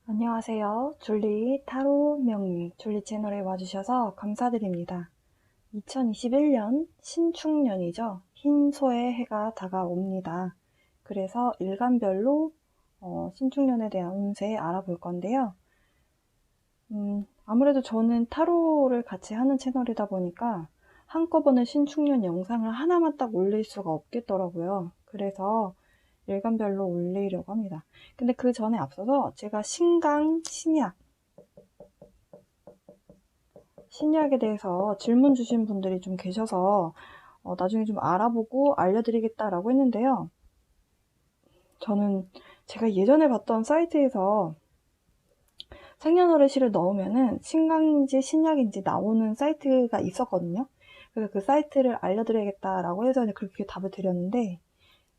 안녕하세요. 줄리 타로 명리 줄리 채널에 와주셔서 감사드립니다. 2021년 신축년이죠. 흰소의 해가 다가옵니다. 그래서 일간별로 신축년에 대한 운세 알아볼 건데요. 아무래도 저는 타로를 같이 하는 채널이다 보니까 한꺼번에 신축년 영상을 하나만 딱 올릴 수가 없겠더라고요. 그래서 일간별로 올리려고 합니다. 근데 그 전에 앞서서 제가 신강, 신약에 대해서 질문 주신 분들이 좀 계셔서 나중에 좀 알아보고 알려드리겠다라고 했는데요. 저는 제가 예전에 봤던 사이트에서 생년월일시를 넣으면은 신강인지 신약인지 나오는 사이트가 있었거든요. 그래서 그 사이트를 알려드리겠다라고 해서 그렇게 답을 드렸는데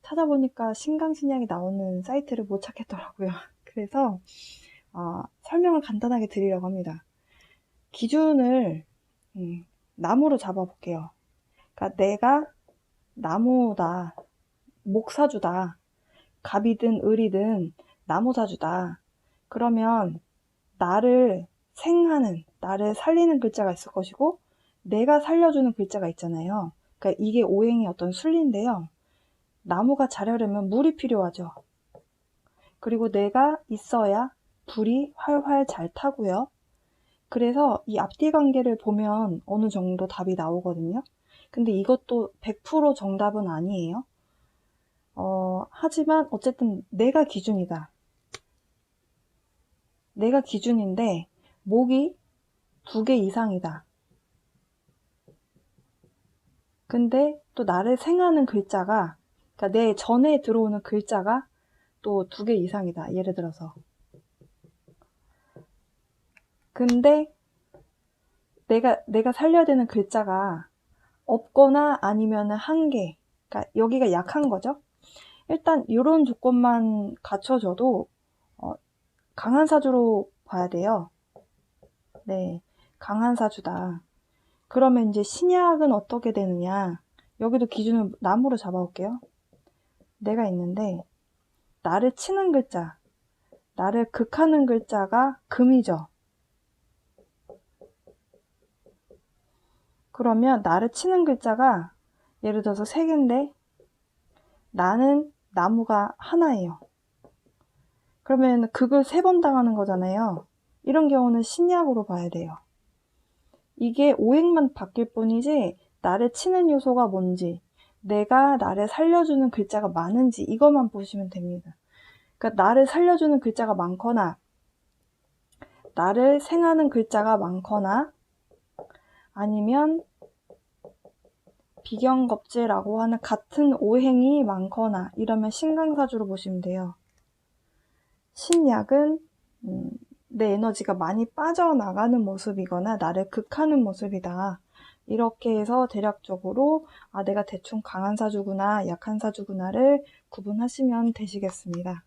찾아보니까 신강, 신약이 나오는 사이트를 못 찾겠더라고요. 그래서 설명을 간단하게 드리려고 합니다. 기준을 나무로 잡아볼게요. 그러니까 내가 나무다, 목사주다, 갑이든 을이든 나무사주다. 그러면 나를 생하는, 나를 살리는 글자가 있을 것이고 내가 살려주는 글자가 있잖아요. 그러니까 이게 오행의 어떤 순리인데요. 나무가 자라려면 물이 필요하죠. 그리고 내가 있어야 불이 활활 잘 타고요. 그래서 이 앞뒤 관계를 보면 어느 정도 답이 나오거든요. 근데 이것도 100% 정답은 아니에요. 하지만 어쨌든 내가 기준이다. 내가 기준인데 목이 2개 이상이다. 근데 또 나를 생하는 글자가, 그러니까 내 전에 들어오는 글자가 또 2개 이상이다. 예를 들어서. 근데 내가 살려야 되는 글자가 없거나 아니면 1개. 그러니까 여기가 약한 거죠. 일단 이런 조건만 갖춰져도 강한 사주로 봐야 돼요. 네, 강한 사주다. 그러면 이제 신약은 어떻게 되느냐. 여기도 기준을 나무로 잡아올게요. 내가 있는데 나를 치는 글자, 나를 극하는 글자가 금이죠. 그러면 나를 치는 글자가 예를 들어서 3개인데 나는 나무가 하나예요. 그러면 극을 3번 당하는 거잖아요. 이런 경우는 신약으로 봐야 돼요. 이게 오행만 바뀔 뿐이지 나를 치는 요소가 뭔지, 내가 나를 살려주는 글자가 많은지 이것만 보시면 됩니다. 그러니까 나를 살려주는 글자가 많거나 나를 생하는 글자가 많거나 아니면 비경겁제라고 하는 같은 오행이 많거나 이러면 신강사주로 보시면 돼요. 신약은 내 에너지가 많이 빠져나가는 모습이거나 나를 극하는 모습이다. 이렇게 해서 대략적으로 내가 대충 강한 사주구나 약한 사주구나를 구분하시면 되시겠습니다.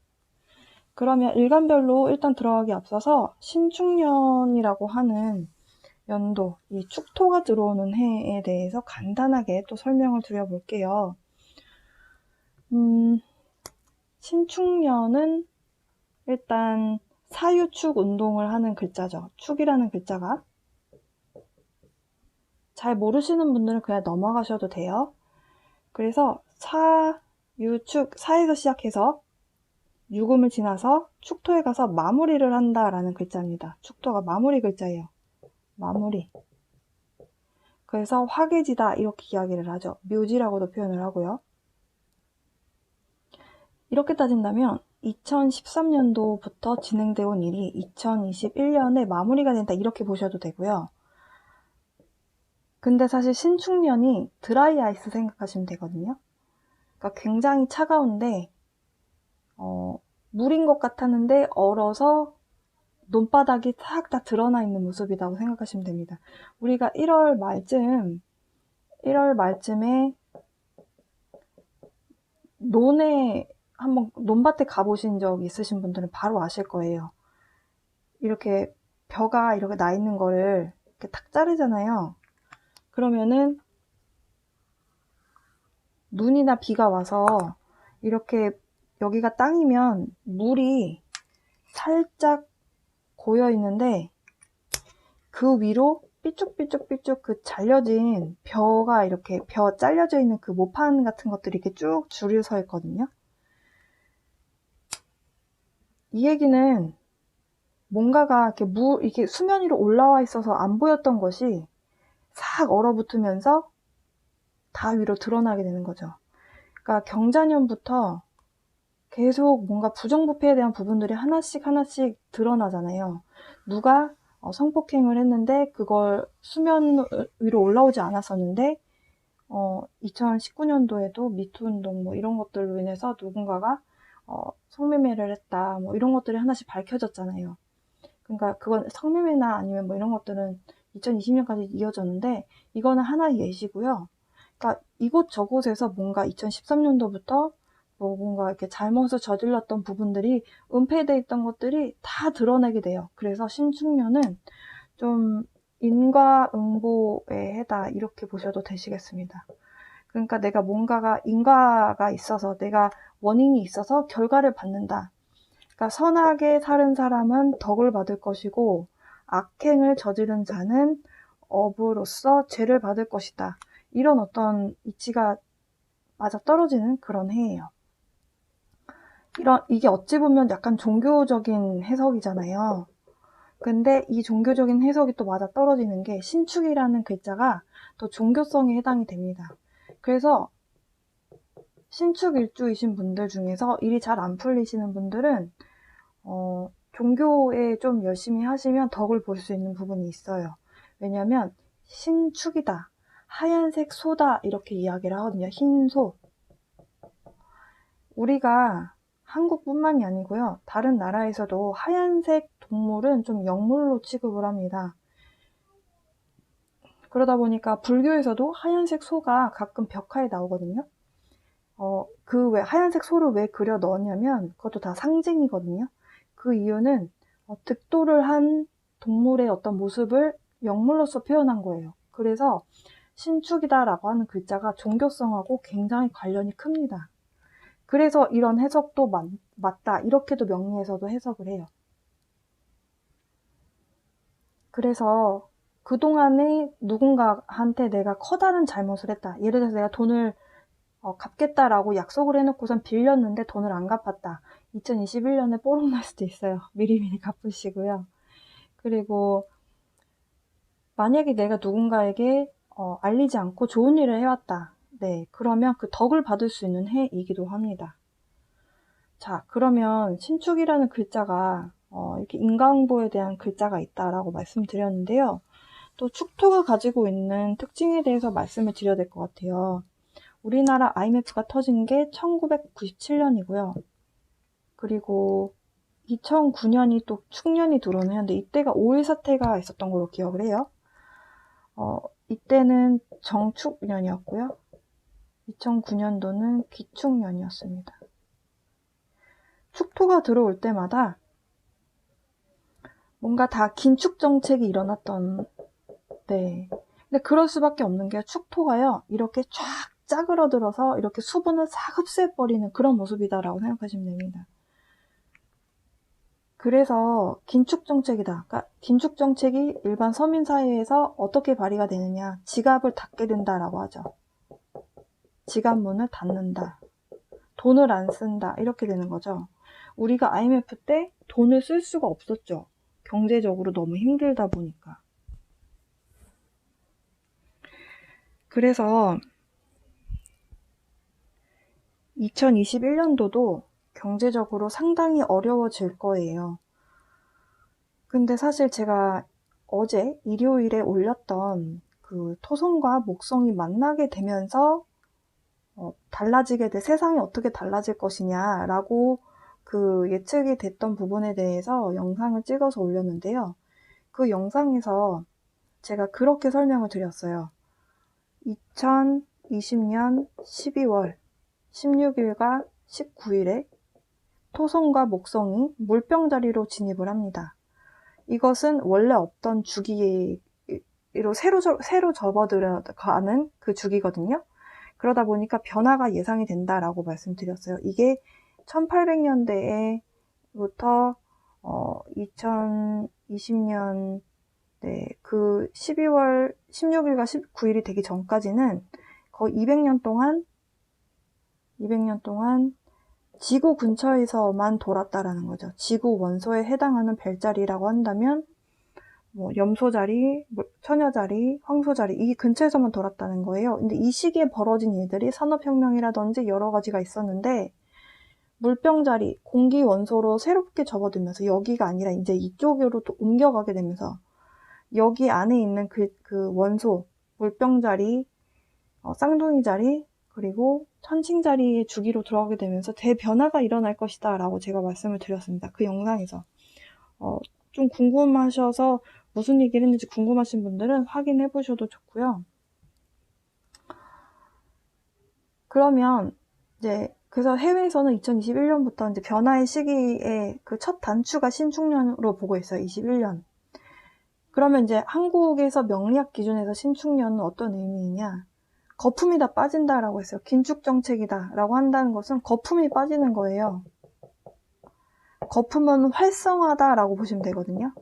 그러면 일간별로 일단 들어가기 앞서서 신축년이라고 하는 연도, 이 축토가 들어오는 해에 대해서 간단하게 또 설명을 드려볼게요. 신축년은 일단 사유축 운동을 하는 글자죠. 축이라는 글자가. 잘 모르시는 분들은 그냥 넘어가셔도 돼요. 그래서 사유축, 사에서 시작해서 유금을 지나서 축토에 가서 마무리를 한다라는 글자입니다. 축토가 마무리 글자예요. 마무리. 그래서 화개지다 이렇게 이야기를 하죠. 묘지라고도 표현을 하고요. 이렇게 따진다면 2013년도부터 진행되어 온 일이 2021년에 마무리가 된다 이렇게 보셔도 되고요. 근데 사실 신축년이 드라이 아이스 생각하시면 되거든요. 그러니까 굉장히 차가운데 물인 것 같았는데 얼어서 논바닥이 싹 다 드러나 있는 모습이라고 생각하시면 됩니다. 우리가 1월 말쯤에 한번 논밭에 가보신 적 있으신 분들은 바로 아실 거예요. 이렇게 벼가 이렇게 나 있는 거를 이렇게 탁 자르잖아요. 그러면은 눈이나 비가 와서 이렇게 여기가 땅이면 물이 살짝 고여 있는데 그 위로 삐쭉삐쭉삐쭉 그 잘려진 벼가 이렇게 벼 잘려져 있는 그 모판 같은 것들이 이렇게 쭉 줄을 서 있거든요. 이 얘기는 뭔가가 이렇게 수면 위로 올라와 있어서 안 보였던 것이 싹 얼어붙으면서 다 위로 드러나게 되는 거죠. 그러니까 경자년부터 계속 뭔가 부정부패에 대한 부분들이 하나씩 드러나잖아요. 누가 성폭행을 했는데 그걸 수면 위로 올라오지 않았었는데 2019년도에도 미투 운동 뭐 이런 것들로 인해서 누군가가 성매매를 했다 뭐 이런 것들이 하나씩 밝혀졌잖아요. 그러니까 그건 성매매나 아니면 뭐 이런 것들은 2020년까지 이어졌는데 이거는 하나의 예시고요. 그러니까 이곳저곳에서 뭔가 2013년도부터 뭐 뭔가 이렇게 잘못을 저질렀던 부분들이 은폐되어 있던 것들이 다 드러나게 돼요. 그래서 신축년은 좀 인과응보의 해다 이렇게 보셔도 되시겠습니다. 그러니까 내가 뭔가가 인과가 있어서 내가 원인이 있어서 결과를 받는다. 그러니까 선하게 사는 사람은 덕을 받을 것이고 악행을 저지른 자는 업으로서 죄를 받을 것이다. 이런 어떤 이치가 맞아떨어지는 그런 해예요. 이게 어찌 보면 약간 종교적인 해석이잖아요. 근데 이 종교적인 해석이 또 맞아떨어지는 게 신축이라는 글자가 또 종교성에 해당이 됩니다. 그래서 신축 일주이신 분들 중에서 일이 잘 안 풀리시는 분들은 종교에 좀 열심히 하시면 덕을 볼 수 있는 부분이 있어요. 왜냐하면 신축이다, 하얀색 소다 이렇게 이야기를 하거든요. 흰소. 우리가 한국뿐만이 아니고요. 다른 나라에서도 하얀색 동물은 좀 영물로 취급을 합니다. 그러다 보니까 불교에서도 하얀색 소가 가끔 벽화에 나오거든요. 그 왜 하얀색 소를 왜 그려 넣었냐면 그것도 다 상징이거든요. 그 이유는 득도를 한 동물의 어떤 모습을 영물로서 표현한 거예요. 그래서 신축이다라고 하는 글자가 종교성하고 굉장히 관련이 큽니다. 그래서 이런 해석도 맞다 이렇게도 명리에서도 해석을 해요. 그래서 그동안에 누군가한테 내가 커다란 잘못을 했다. 예를 들어서 내가 돈을 갚겠다라고 약속을 해놓고선 빌렸는데 돈을 안 갚았다. 2021년에 뽀록 날 수도 있어요. 미리미리 갚으시고요. 그리고 만약에 내가 누군가에게 알리지 않고 좋은 일을 해왔다. 네, 그러면 그 덕을 받을 수 있는 해이기도 합니다. 자, 그러면 신축이라는 글자가 이렇게 인과응보에 대한 글자가 있다라고 말씀드렸는데요. 또 축토가 가지고 있는 특징에 대해서 말씀을 드려야 될 것 같아요. 우리나라 IMF가 터진 게 1997년이고요. 그리고 2009년이 또 축년이 들어오는 해인데 이때가 5.1 사태가 있었던 걸로 기억을 해요. 이때는 정축년이었고요. 2009년도는 기축년이었습니다. 축토가 들어올 때마다 뭔가 다 긴축 정책이 일어났던, 네. 근데 그럴 수밖에 없는 게 축토가요, 이렇게 쫙 짜그러들어서 이렇게 수분을 싹 흡수해버리는 그런 모습이다라고 생각하시면 됩니다. 그래서 긴축 정책이다. 그러니까 긴축 정책이 일반 서민 사회에서 어떻게 발휘가 되느냐. 지갑을 닫게 된다라고 하죠. 지갑문을 닫는다. 돈을 안 쓴다. 이렇게 되는 거죠. 우리가 IMF 때 돈을 쓸 수가 없었죠. 경제적으로 너무 힘들다 보니까. 그래서 2021년도도 경제적으로 상당히 어려워질 거예요. 근데 사실 제가 어제 일요일에 올렸던 그 토성과 목성이 만나게 되면서 달라지게 돼 세상이 어떻게 달라질 것이냐라고 그 예측이 됐던 부분에 대해서 영상을 찍어서 올렸는데요. 그 영상에서 제가 그렇게 설명을 드렸어요. 2020년 12월 16일과 19일에 토성과 목성이 물병자리로 진입을 합니다. 이것은 원래 없던 주기로 새로 접어들어가는 그 주기거든요. 그러다 보니까 변화가 예상이 된다라고 말씀드렸어요. 이게 1800년대에부터 2020년 그 12월 16일과 19일이 되기 전까지는 거의 200년 동안 지구 근처에서만 돌았다라는 거죠. 지구 원소에 해당하는 별자리라고 한다면 뭐 염소자리, 처녀자리, 황소자리 이 근처에서만 돌았다는 거예요. 근데 이 시기에 벌어진 일들이 산업혁명이라든지 여러 가지가 있었는데 물병자리, 공기 원소로 새롭게 접어들면서 여기가 아니라 이제 이쪽으로 또 옮겨가게 되면서 여기 안에 있는 그 원소, 물병자리, 쌍둥이자리, 그리고 천칭자리의 주기로 들어가게 되면서 대변화가 일어날 것이다 라고 제가 말씀을 드렸습니다. 그 영상에서. 좀 궁금하셔서 무슨 얘기를 했는지 궁금하신 분들은 확인해 보셔도 좋고요. 그러면 이제 그래서 해외에서는 2021년부터 이제 변화의 시기에 그 첫 단추가 신축년으로 보고 있어요. 21년. 그러면 이제 한국에서 명리학 기준에서 신축년은 어떤 의미이냐? 거품이 다 빠진다라고 했어요. 긴축 정책이다라고 한다는 것은 거품이 빠지는 거예요. 거품은 활성화다라고 보시면 되거든요.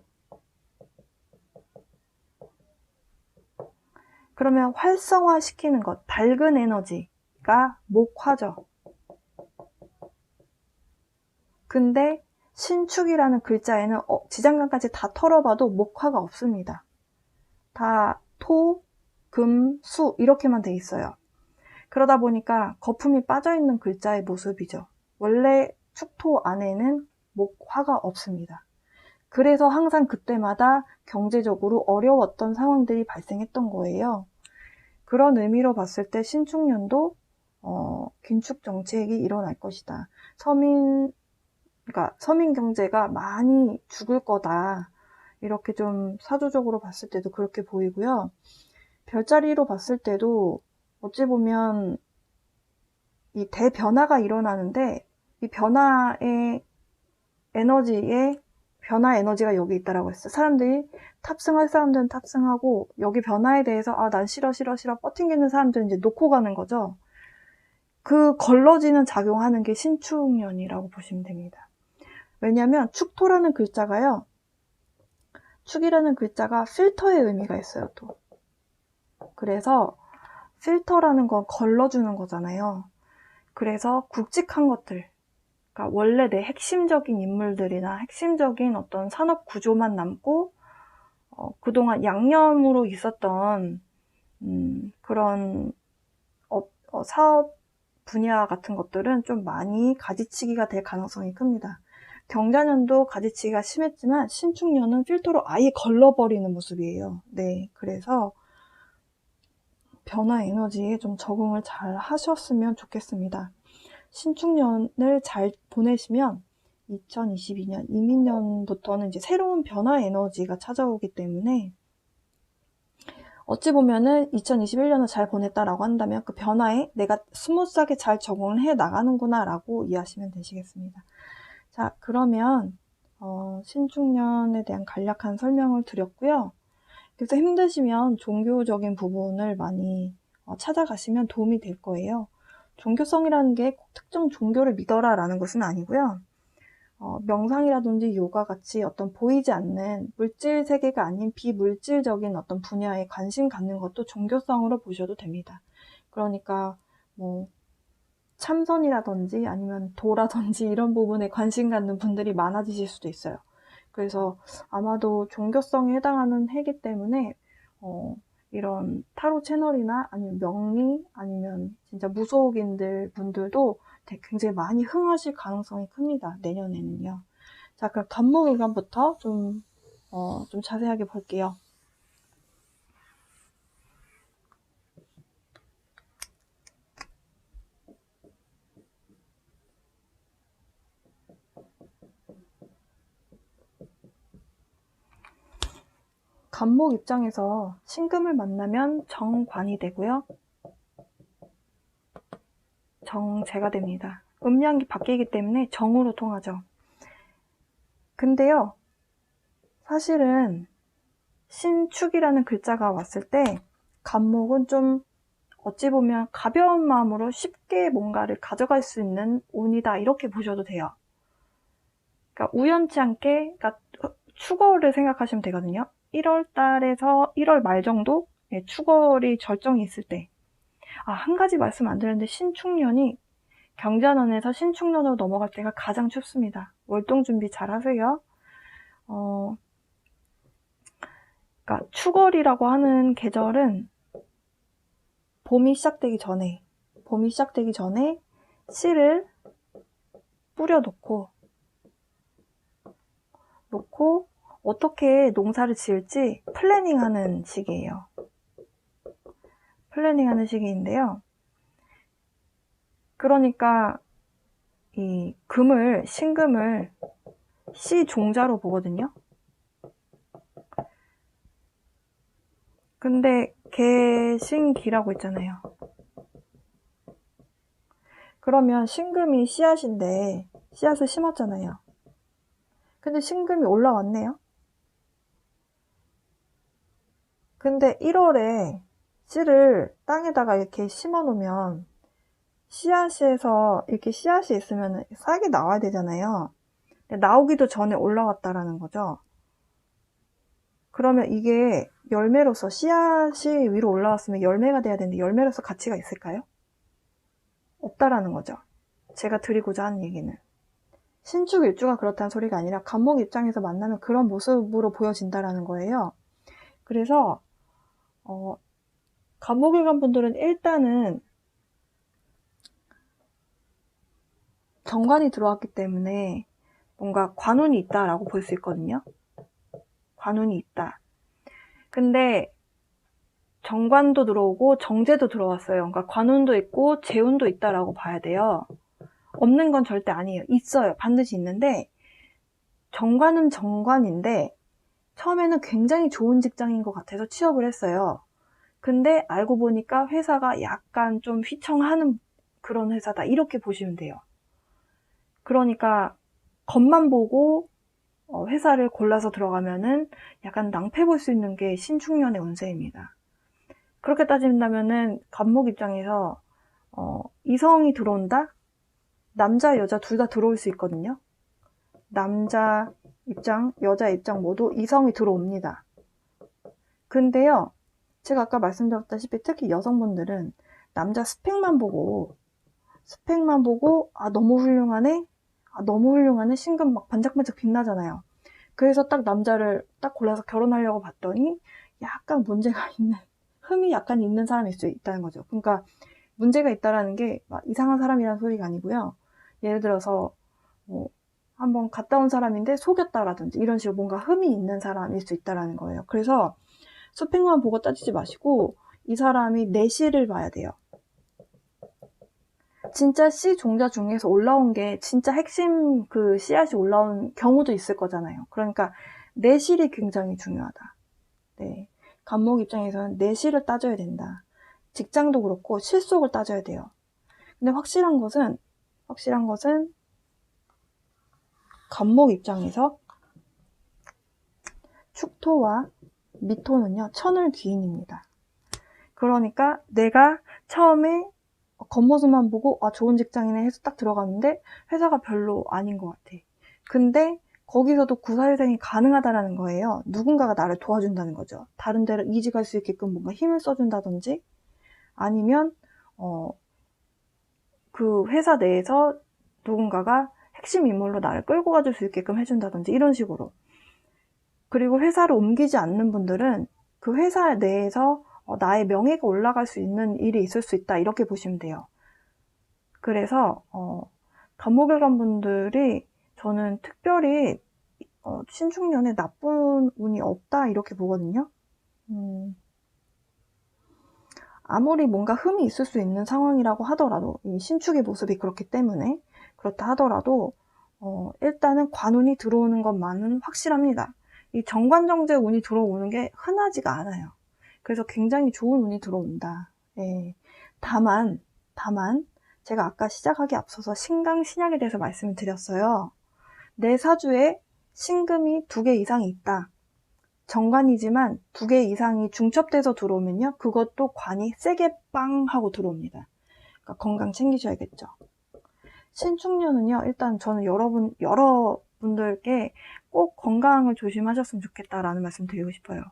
그러면 활성화시키는 것, 밝은 에너지가 목화죠. 근데 신축이라는 글자에는 지장간까지 다 털어봐도 목화가 없습니다. 다 토, 금, 수 이렇게만 돼 있어요. 그러다 보니까 거품이 빠져있는 글자의 모습이죠. 원래 축토 안에는 목화가 없습니다. 그래서 항상 그때마다 경제적으로 어려웠던 상황들이 발생했던 거예요. 그런 의미로 봤을 때 신축년도 긴축 정책이 일어날 것이다. 서민 경제가 많이 죽을 거다. 이렇게 좀 사조적으로 봤을 때도 그렇게 보이고요. 별자리로 봤을 때도 어찌 보면 이 대변화가 일어나는데 이 변화의 변화 에너지가 여기 있다라고 했어요. 사람들이 탑승할 사람들은 탑승하고 여기 변화에 대해서 난 싫어 버팅기는 사람들은 이제 놓고 가는 거죠. 그 걸러지는 작용하는 게 신축년이라고 보시면 됩니다. 왜냐하면 축토라는 글자가요. 축이라는 글자가 필터의 의미가 있어요. 또. 그래서 필터라는 건 걸러주는 거잖아요. 그래서 굵직한 것들, 그러니까 원래 내 핵심적인 인물들이나 핵심적인 어떤 산업 구조만 남고 그동안 양념으로 있었던 그런 사업 분야 같은 것들은 좀 많이 가지치기가 될 가능성이 큽니다. 경자년도 가지치기가 심했지만 신축년은 필터로 아예 걸러버리는 모습이에요. 네, 그래서 변화 에너지에 좀 적응을 잘 하셨으면 좋겠습니다. 신축년을 잘 보내시면 2022년, 이민년부터는 이제 새로운 변화 에너지가 찾아오기 때문에 어찌 보면은 2021년을 잘 보냈다라고 한다면 그 변화에 내가 스무스하게 잘 적응을 해 나가는구나 라고 이해하시면 되시겠습니다. 자, 그러면 신축년에 대한 간략한 설명을 드렸고요. 그래서 힘드시면 종교적인 부분을 많이 찾아가시면 도움이 될 거예요. 종교성이라는 게 꼭 특정 종교를 믿어라 라는 것은 아니고요. 명상이라든지 요가 같이 어떤 보이지 않는 물질 세계가 아닌 비물질적인 어떤 분야에 관심 갖는 것도 종교성으로 보셔도 됩니다. 그러니까 뭐 참선이라든지 아니면 도라든지 이런 부분에 관심 갖는 분들이 많아지실 수도 있어요. 그래서 아마도 종교성에 해당하는 해기 때문에 이런 타로 채널이나 아니면 명리 아니면 진짜 무속인들 분들도 굉장히 많이 흥하실 가능성이 큽니다. 내년에는요. 자, 그럼 간목일관부터 좀 자세하게 볼게요. 간목 입장에서 신금을 만나면 정관이 되고요. 정제가 됩니다. 음양이 바뀌기 때문에 정으로 통하죠. 근데요, 사실은 신축이라는 글자가 왔을 때 간목은 좀 어찌 보면 가벼운 마음으로 쉽게 뭔가를 가져갈 수 있는 운이다 이렇게 보셔도 돼요. 그러니까 우연치 않게, 그러니까 축월을 생각하시면 되거든요. 1월 달에서 1월 말 정도? 네, 축월이 절정이 있을 때. 한 가지 말씀 안 드렸는데, 신축년이 경자년에서 신축년으로 넘어갈 때가 가장 춥습니다. 월동 준비 잘 하세요. 그러니까 축월이라고 하는 계절은 봄이 시작되기 전에 씨를 뿌려놓고 어떻게 농사를 지을지 플래닝하는 시기예요. 플래닝하는 시기인데요. 그러니까 이 신금을 씨 종자로 보거든요. 근데 개신기라고 있잖아요. 그러면 신금이 씨앗인데 씨앗을 심었잖아요. 근데 신금이 올라왔네요. 근데 1월에 씨를 땅에다가 이렇게 심어 놓으면 씨앗에서 이렇게 씨앗이 있으면 싹이 나와야 되잖아요. 나오기도 전에 올라왔다라는 거죠. 그러면 이게 열매로서 씨앗이 위로 올라왔으면 열매가 돼야 되는데 열매로서 가치가 있을까요? 없다라는 거죠. 제가 드리고자 하는 얘기는. 신축일주가 그렇다는 소리가 아니라 간목 입장에서 만나면 그런 모습으로 보여진다라는 거예요. 그래서 간목일 간 분들은 일단은 정관이 들어왔기 때문에 뭔가 관운이 있다라고 볼 수 있거든요. 관운이 있다. 근데 정관도 들어오고 정제도 들어왔어요. 그러니까 관운도 있고 재운도 있다라고 봐야 돼요. 없는 건 절대 아니에요. 있어요. 반드시 있는데 정관은 정관인데 처음에는 굉장히 좋은 직장인 것 같아서 취업을 했어요. 근데 알고 보니까 회사가 약간 좀 휘청하는 그런 회사다. 이렇게 보시면 돼요. 그러니까 겉만 보고 회사를 골라서 들어가면은 약간 낭패 볼 수 있는 게 신축년의 운세입니다. 그렇게 따진다면은 간목 입장에서 이성이 들어온다? 남자, 여자 둘 다 들어올 수 있거든요. 남자 입장, 여자 입장 모두 이성이 들어옵니다. 근데요, 제가 아까 말씀드렸다시피 특히 여성분들은 남자 스펙만 보고 너무 훌륭하네? 너무 훌륭하네? 신금 막 반짝반짝 빛나잖아요. 그래서 딱 남자를 딱 골라서 결혼하려고 봤더니 약간 문제가 있는, 흠이 약간 있는 사람일 수 있다는 거죠. 그러니까 문제가 있다라는 게 막 이상한 사람이라는 소리가 아니고요. 예를 들어서 한번 갔다 온 사람인데 속였다라든지 이런 식으로 뭔가 흠이 있는 사람일 수 있다라는 거예요. 그래서 스펙만 보고 따지지 마시고 이 사람이 내실을 봐야 돼요. 진짜 씨 종자 중에서 올라온 게 진짜 핵심 그 씨앗이 올라온 경우도 있을 거잖아요. 그러니까 내실이 굉장히 중요하다. 네. 간목 입장에서는 내실을 따져야 된다. 직장도 그렇고 실속을 따져야 돼요. 근데 확실한 것은 간목 입장에서 축토와 미토는요, 천을귀인입니다. 그러니까 내가 처음에 겉모습만 보고 좋은 직장이네 해서 딱 들어갔는데 회사가 별로 아닌 것 같아. 근데 거기서도 구사일생이 가능하다라는 거예요. 누군가가 나를 도와준다는 거죠. 다른 데로 이직할 수 있게끔 뭔가 힘을 써준다든지 아니면 그 회사 내에서 누군가가 핵심 인물로 나를 끌고 가줄 수 있게끔 해준다든지 이런 식으로. 그리고 회사를 옮기지 않는 분들은 그 회사 내에서 나의 명예가 올라갈 수 있는 일이 있을 수 있다 이렇게 보시면 돼요. 그래서 간목일간 분들이 저는 특별히 신축년에 나쁜 운이 없다 이렇게 보거든요. 아무리 뭔가 흠이 있을 수 있는 상황이라고 하더라도 이 신축의 모습이 그렇기 때문에 그렇다 하더라도 일단은 관운이 들어오는 것만은 확실합니다. 이 정관정제 운이 들어오는 게 흔하지가 않아요. 그래서 굉장히 좋은 운이 들어온다. 예. 다만 제가 아까 시작하기 앞서서 신강 신약에 대해서 말씀을 드렸어요. 내 사주에 신금이 2개 이상이 있다. 정관이지만 2개 이상이 중첩돼서 들어오면요. 그것도 관이 세게 빵 하고 들어옵니다. 그러니까 건강 챙기셔야겠죠. 신축년은요. 일단 저는 여러 분들께 꼭 건강을 조심하셨으면 좋겠다라는 말씀 드리고 싶어요.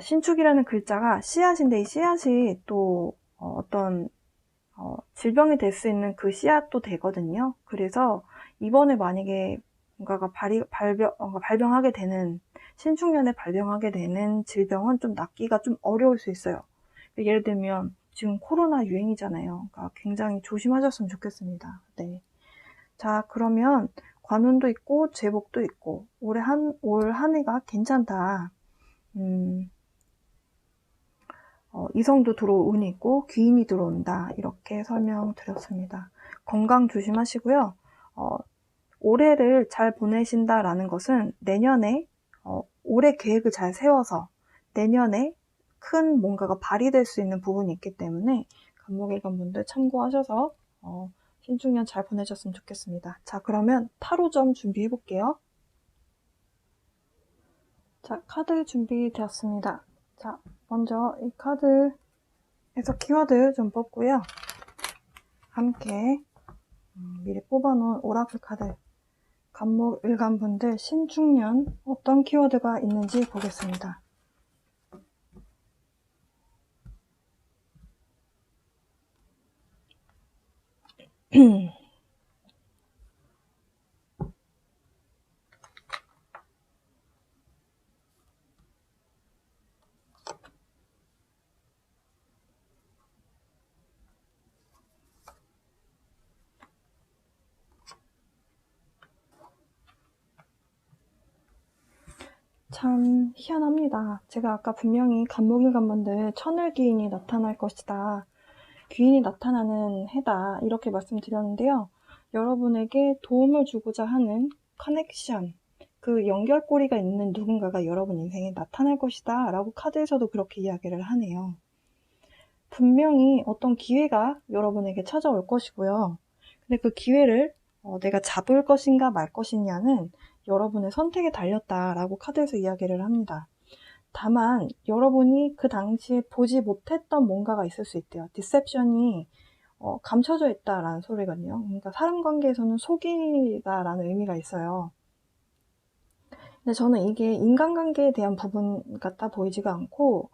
신축이라는 글자가 씨앗인데 이 씨앗이 또 어떤 질병이 될 수 있는 그 씨앗도 되거든요. 그래서 이번에 만약에 뭔가가 발병하게 되는, 신축년에 발병하게 되는 질병은 좀 낫기가 좀 어려울 수 있어요. 예를 들면 지금 코로나 유행이잖아요. 그러니까 굉장히 조심하셨으면 좋겠습니다. 네. 자, 그러면 관운도 있고 제복도 있고 올 한 해가 괜찮다. 이성도 들어올 운이 있고 귀인이 들어온다. 이렇게 설명드렸습니다. 건강 조심하시고요. 올해를 잘 보내신다라는 것은 내년에 올해 계획을 잘 세워서 내년에 큰 뭔가가 발휘될 수 있는 부분이 있기 때문에 간목일간 분들 참고하셔서 신축년 잘 보내셨으면 좋겠습니다. 자, 그러면 타로 점 준비해 볼게요. 자, 카드 준비되었습니다. 자, 먼저 이 카드에서 키워드 좀 뽑고요. 함께 미리 뽑아놓은 오라클 카드, 간목일간 분들 신축년 어떤 키워드가 있는지 보겠습니다. 참 희한합니다. 제가 아까 분명히 간목일간 분들 천을귀인이 나타날 것이다, 귀인이 나타나는 해다, 이렇게 말씀드렸는데요. 여러분에게 도움을 주고자 하는 커넥션, 그 연결고리가 있는 누군가가 여러분 인생에 나타날 것이다 라고 카드에서도 그렇게 이야기를 하네요. 분명히 어떤 기회가 여러분에게 찾아올 것이고요. 근데 그 기회를 내가 잡을 것인가 말 것이냐는 여러분의 선택에 달렸다라고 카드에서 이야기를 합니다. 다만 여러분이 그 당시에 보지 못했던 뭔가가 있을 수 있대요. 디셉션이 감춰져 있다라는 소리거든요. 그러니까 사람 관계에서는 속이다라는 의미가 있어요. 근데 저는 이게 인간관계에 대한 부분 같아 보이지가 않고,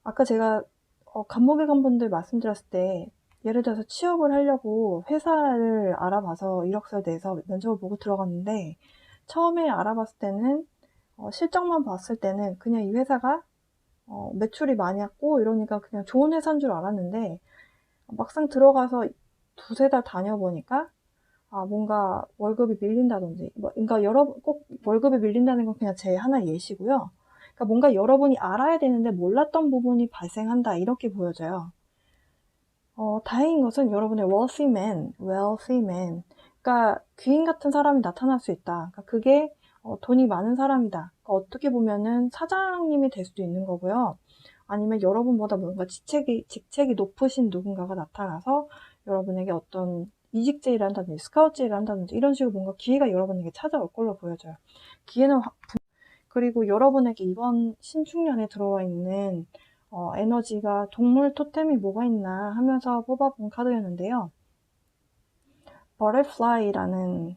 아까 제가 간목일간 분들 말씀드렸을 때 예를 들어서 취업을 하려고 회사를 알아봐서 이력서를 내서 면접을 보고 들어갔는데, 처음에 알아봤을 때는 실적만 봤을 때는 그냥 이 회사가 매출이 많이 왔고 이러니까 그냥 좋은 회사인 줄 알았는데, 막상 들어가서 두세 달 다녀보니까 뭔가 월급이 밀린다든지, 그러니까 꼭 월급이 밀린다는 건 그냥 제 하나의 예시고요. 그러니까 뭔가 여러분이 알아야 되는데 몰랐던 부분이 발생한다, 이렇게 보여져요. 다행인 것은 여러분의 wealthy man, 그러니까 귀인 같은 사람이 나타날 수 있다. 그러니까 그게 돈이 많은 사람이다. 그러니까 어떻게 보면은 사장님이 될 수도 있는 거고요. 아니면 여러분보다 뭔가 직책이 높으신 누군가가 나타나서 여러분에게 어떤 이직제의를 한다든지 스카우트제의를 한다든지 이런 식으로 뭔가 기회가 여러분에게 찾아올 걸로 보여져요. 기회는 그리고 여러분에게 이번 신축년에 들어와 있는 에너지가 동물 토템이 뭐가 있나 하면서 뽑아본 카드였는데요. 버터플라이라는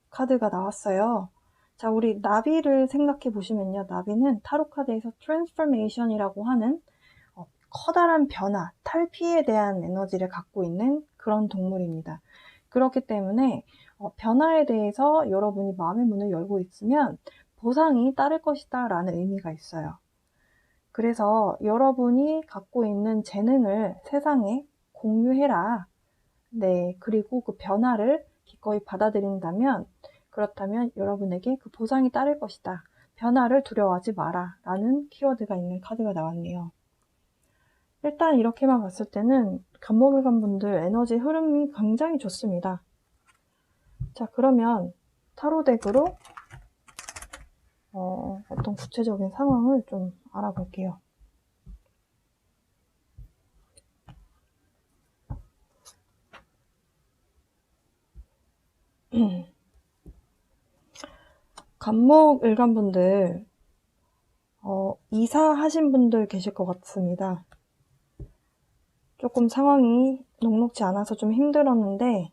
카드가 나왔어요. 자, 우리 나비를 생각해 보시면요. 나비는 타로 카드에서 트랜스포메이션이라고 하는 커다란 변화, 탈피에 대한 에너지를 갖고 있는 그런 동물입니다. 그렇기 때문에 변화에 대해서 여러분이 마음의 문을 열고 있으면 보상이 따를 것이다 라는 의미가 있어요. 그래서 여러분이 갖고 있는 재능을 세상에 공유해라. 네, 그리고 그 변화를 기꺼이 받아들인다면, 그렇다면 여러분에게 그 보상이 따를 것이다. 변화를 두려워하지 마라 라는 키워드가 있는 카드가 나왔네요. 일단 이렇게만 봤을 때는 간목일간 분들 에너지 흐름이 굉장히 좋습니다. 자, 그러면 타로 덱으로 어떤 구체적인 상황을 좀 알아볼게요. 간목일간 분들 이사하신 분들 계실 것 같습니다. 조금 상황이 녹록지 않아서 좀 힘들었는데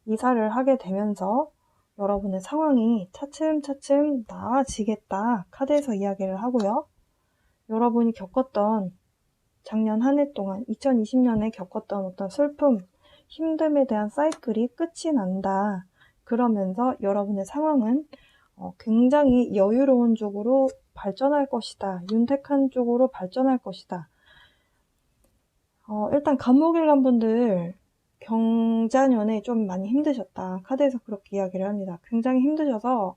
이사를 하게 되면서 여러분의 상황이 차츰차츰 나아지겠다 카드에서 이야기를 하고요. 여러분이 겪었던 작년 한 해 동안 2020년에 겪었던 어떤 슬픔, 힘듦에 대한 사이클이 끝이 난다. 그러면서 여러분의 상황은 굉장히 여유로운 쪽으로 발전할 것이다. 윤택한 쪽으로 발전할 것이다. 일단 간목일간 분들 경자년에 좀 많이 힘드셨다. 카드에서 그렇게 이야기를 합니다. 굉장히 힘드셔서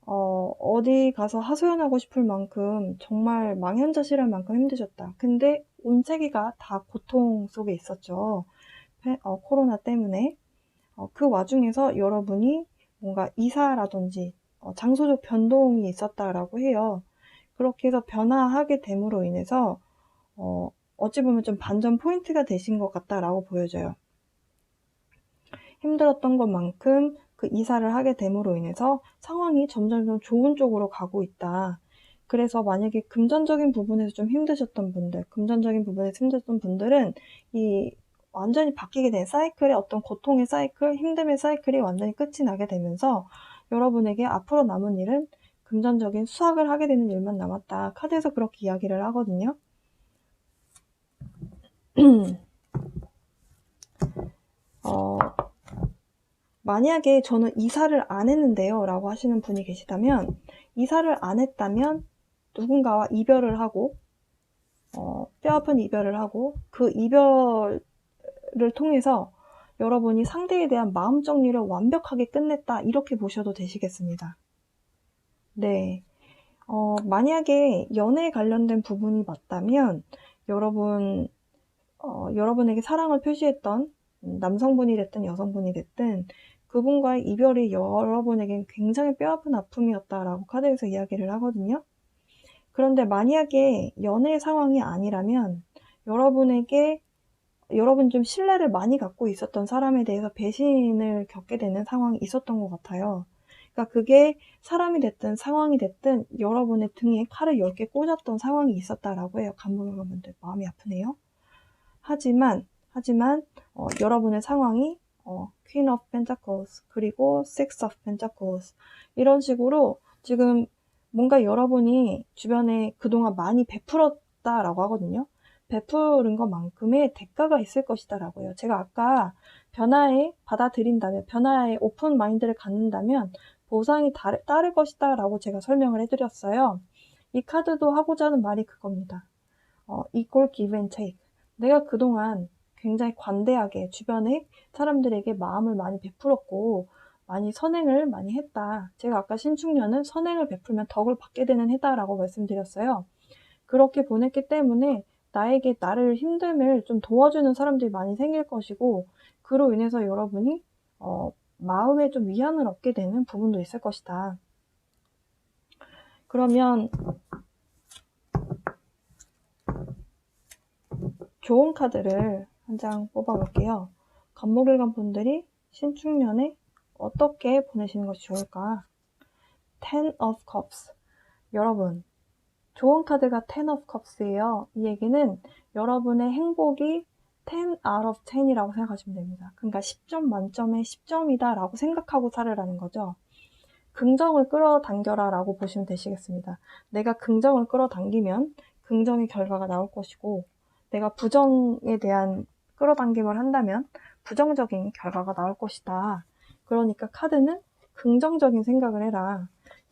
어디 가서 하소연하고 싶을 만큼 정말 망연자실할 만큼 힘드셨다. 근데 온 세계가 다 고통 속에 있었죠. 코로나 때문에. 그 와중에서 여러분이 뭔가 이사라든지 장소적 변동이 있었다라고 해요. 그렇게 해서 변화하게 됨으로 인해서 어찌 보면 좀 반전 포인트가 되신 것 같다라고 보여져요. 힘들었던 것만큼 그 이사를 하게 됨으로 인해서 상황이 점점 좋은 쪽으로 가고 있다. 그래서 만약에 금전적인 부분에서 좀 힘드셨던 분들, 금전적인 부분에서 힘드셨던 분들은 이 완전히 바뀌게 된 사이클의 어떤 고통의 사이클, 힘듦의 사이클이 완전히 끝이 나게 되면서 여러분에게 앞으로 남은 일은 금전적인 수확을 하게 되는 일만 남았다. 카드에서 그렇게 이야기를 하거든요. 만약에 저는 이사를 안 했는데요 라고 하시는 분이 계시다면, 이사를 안 했다면 누군가와 이별을 하고 뼈아픈 이별을 하고 그 이별을 통해서 여러분이 상대에 대한 마음 정리를 완벽하게 끝냈다, 이렇게 보셔도 되시겠습니다. 네. 만약에 연애에 관련된 부분이 맞다면 여러분에게 사랑을 표시했던 남성분이 됐든 여성분이 됐든 그분과의 이별이 여러분에겐 굉장히 뼈아픈 아픔이었다라고 카드에서 이야기를 하거든요. 그런데 만약에 연애 상황이 아니라면 여러분이 좀 신뢰를 많이 갖고 있었던 사람에 대해서 배신을 겪게 되는 상황이 있었던 것 같아요. 그러니까 그게 사람이 됐든 상황이 됐든 여러분의 등에 칼을 10개 꽂았던 상황이 있었다라고 해요. 간목일관분들 마음이 아프네요. 하지만 여러분의 상황이 Queen of Pentacles 그리고 Six of Pentacles 이런 식으로 지금 뭔가 여러분이 주변에 그동안 많이 베풀었다라고 하거든요. 베푸는 것만큼의 대가가 있을 것이다 라고 해요. 제가 아까 변화에 받아들인다면, 변화에 오픈 마인드를 갖는다면 보상이 따를 것이다 라고 제가 설명을 해드렸어요. 이 카드도 하고자 하는 말이 그겁니다. equal give and take. 내가 그동안 굉장히 관대하게 주변에 사람들에게 마음을 많이 베풀었고 많이 선행을 많이 했다. 제가 아까 신축년은 선행을 베풀면 덕을 받게 되는 해다라고 말씀드렸어요. 그렇게 보냈기 때문에 나에게 나를 힘듦을 좀 도와주는 사람들이 많이 생길 것이고 그로 인해서 여러분이 마음에 좀 위안을 얻게 되는 부분도 있을 것이다. 그러면 좋은 카드를 한 장 뽑아볼게요. 간목일관 분들이 신축년에 어떻게 보내시는 것이 좋을까? Ten of Cups. 여러분, 좋은 카드가 Ten of Cups예요. 이 얘기는 여러분의 행복이 10 out of 10이라고 생각하시면 됩니다. 그러니까 10점 만점에 10점이다 라고 생각하고 살으라는 거죠. 긍정을 끌어당겨라 라고 보시면 되시겠습니다. 내가 긍정을 끌어당기면 긍정의 결과가 나올 것이고 내가 부정에 대한 끌어당김을 한다면 부정적인 결과가 나올 것이다. 그러니까 카드는 긍정적인 생각을 해라.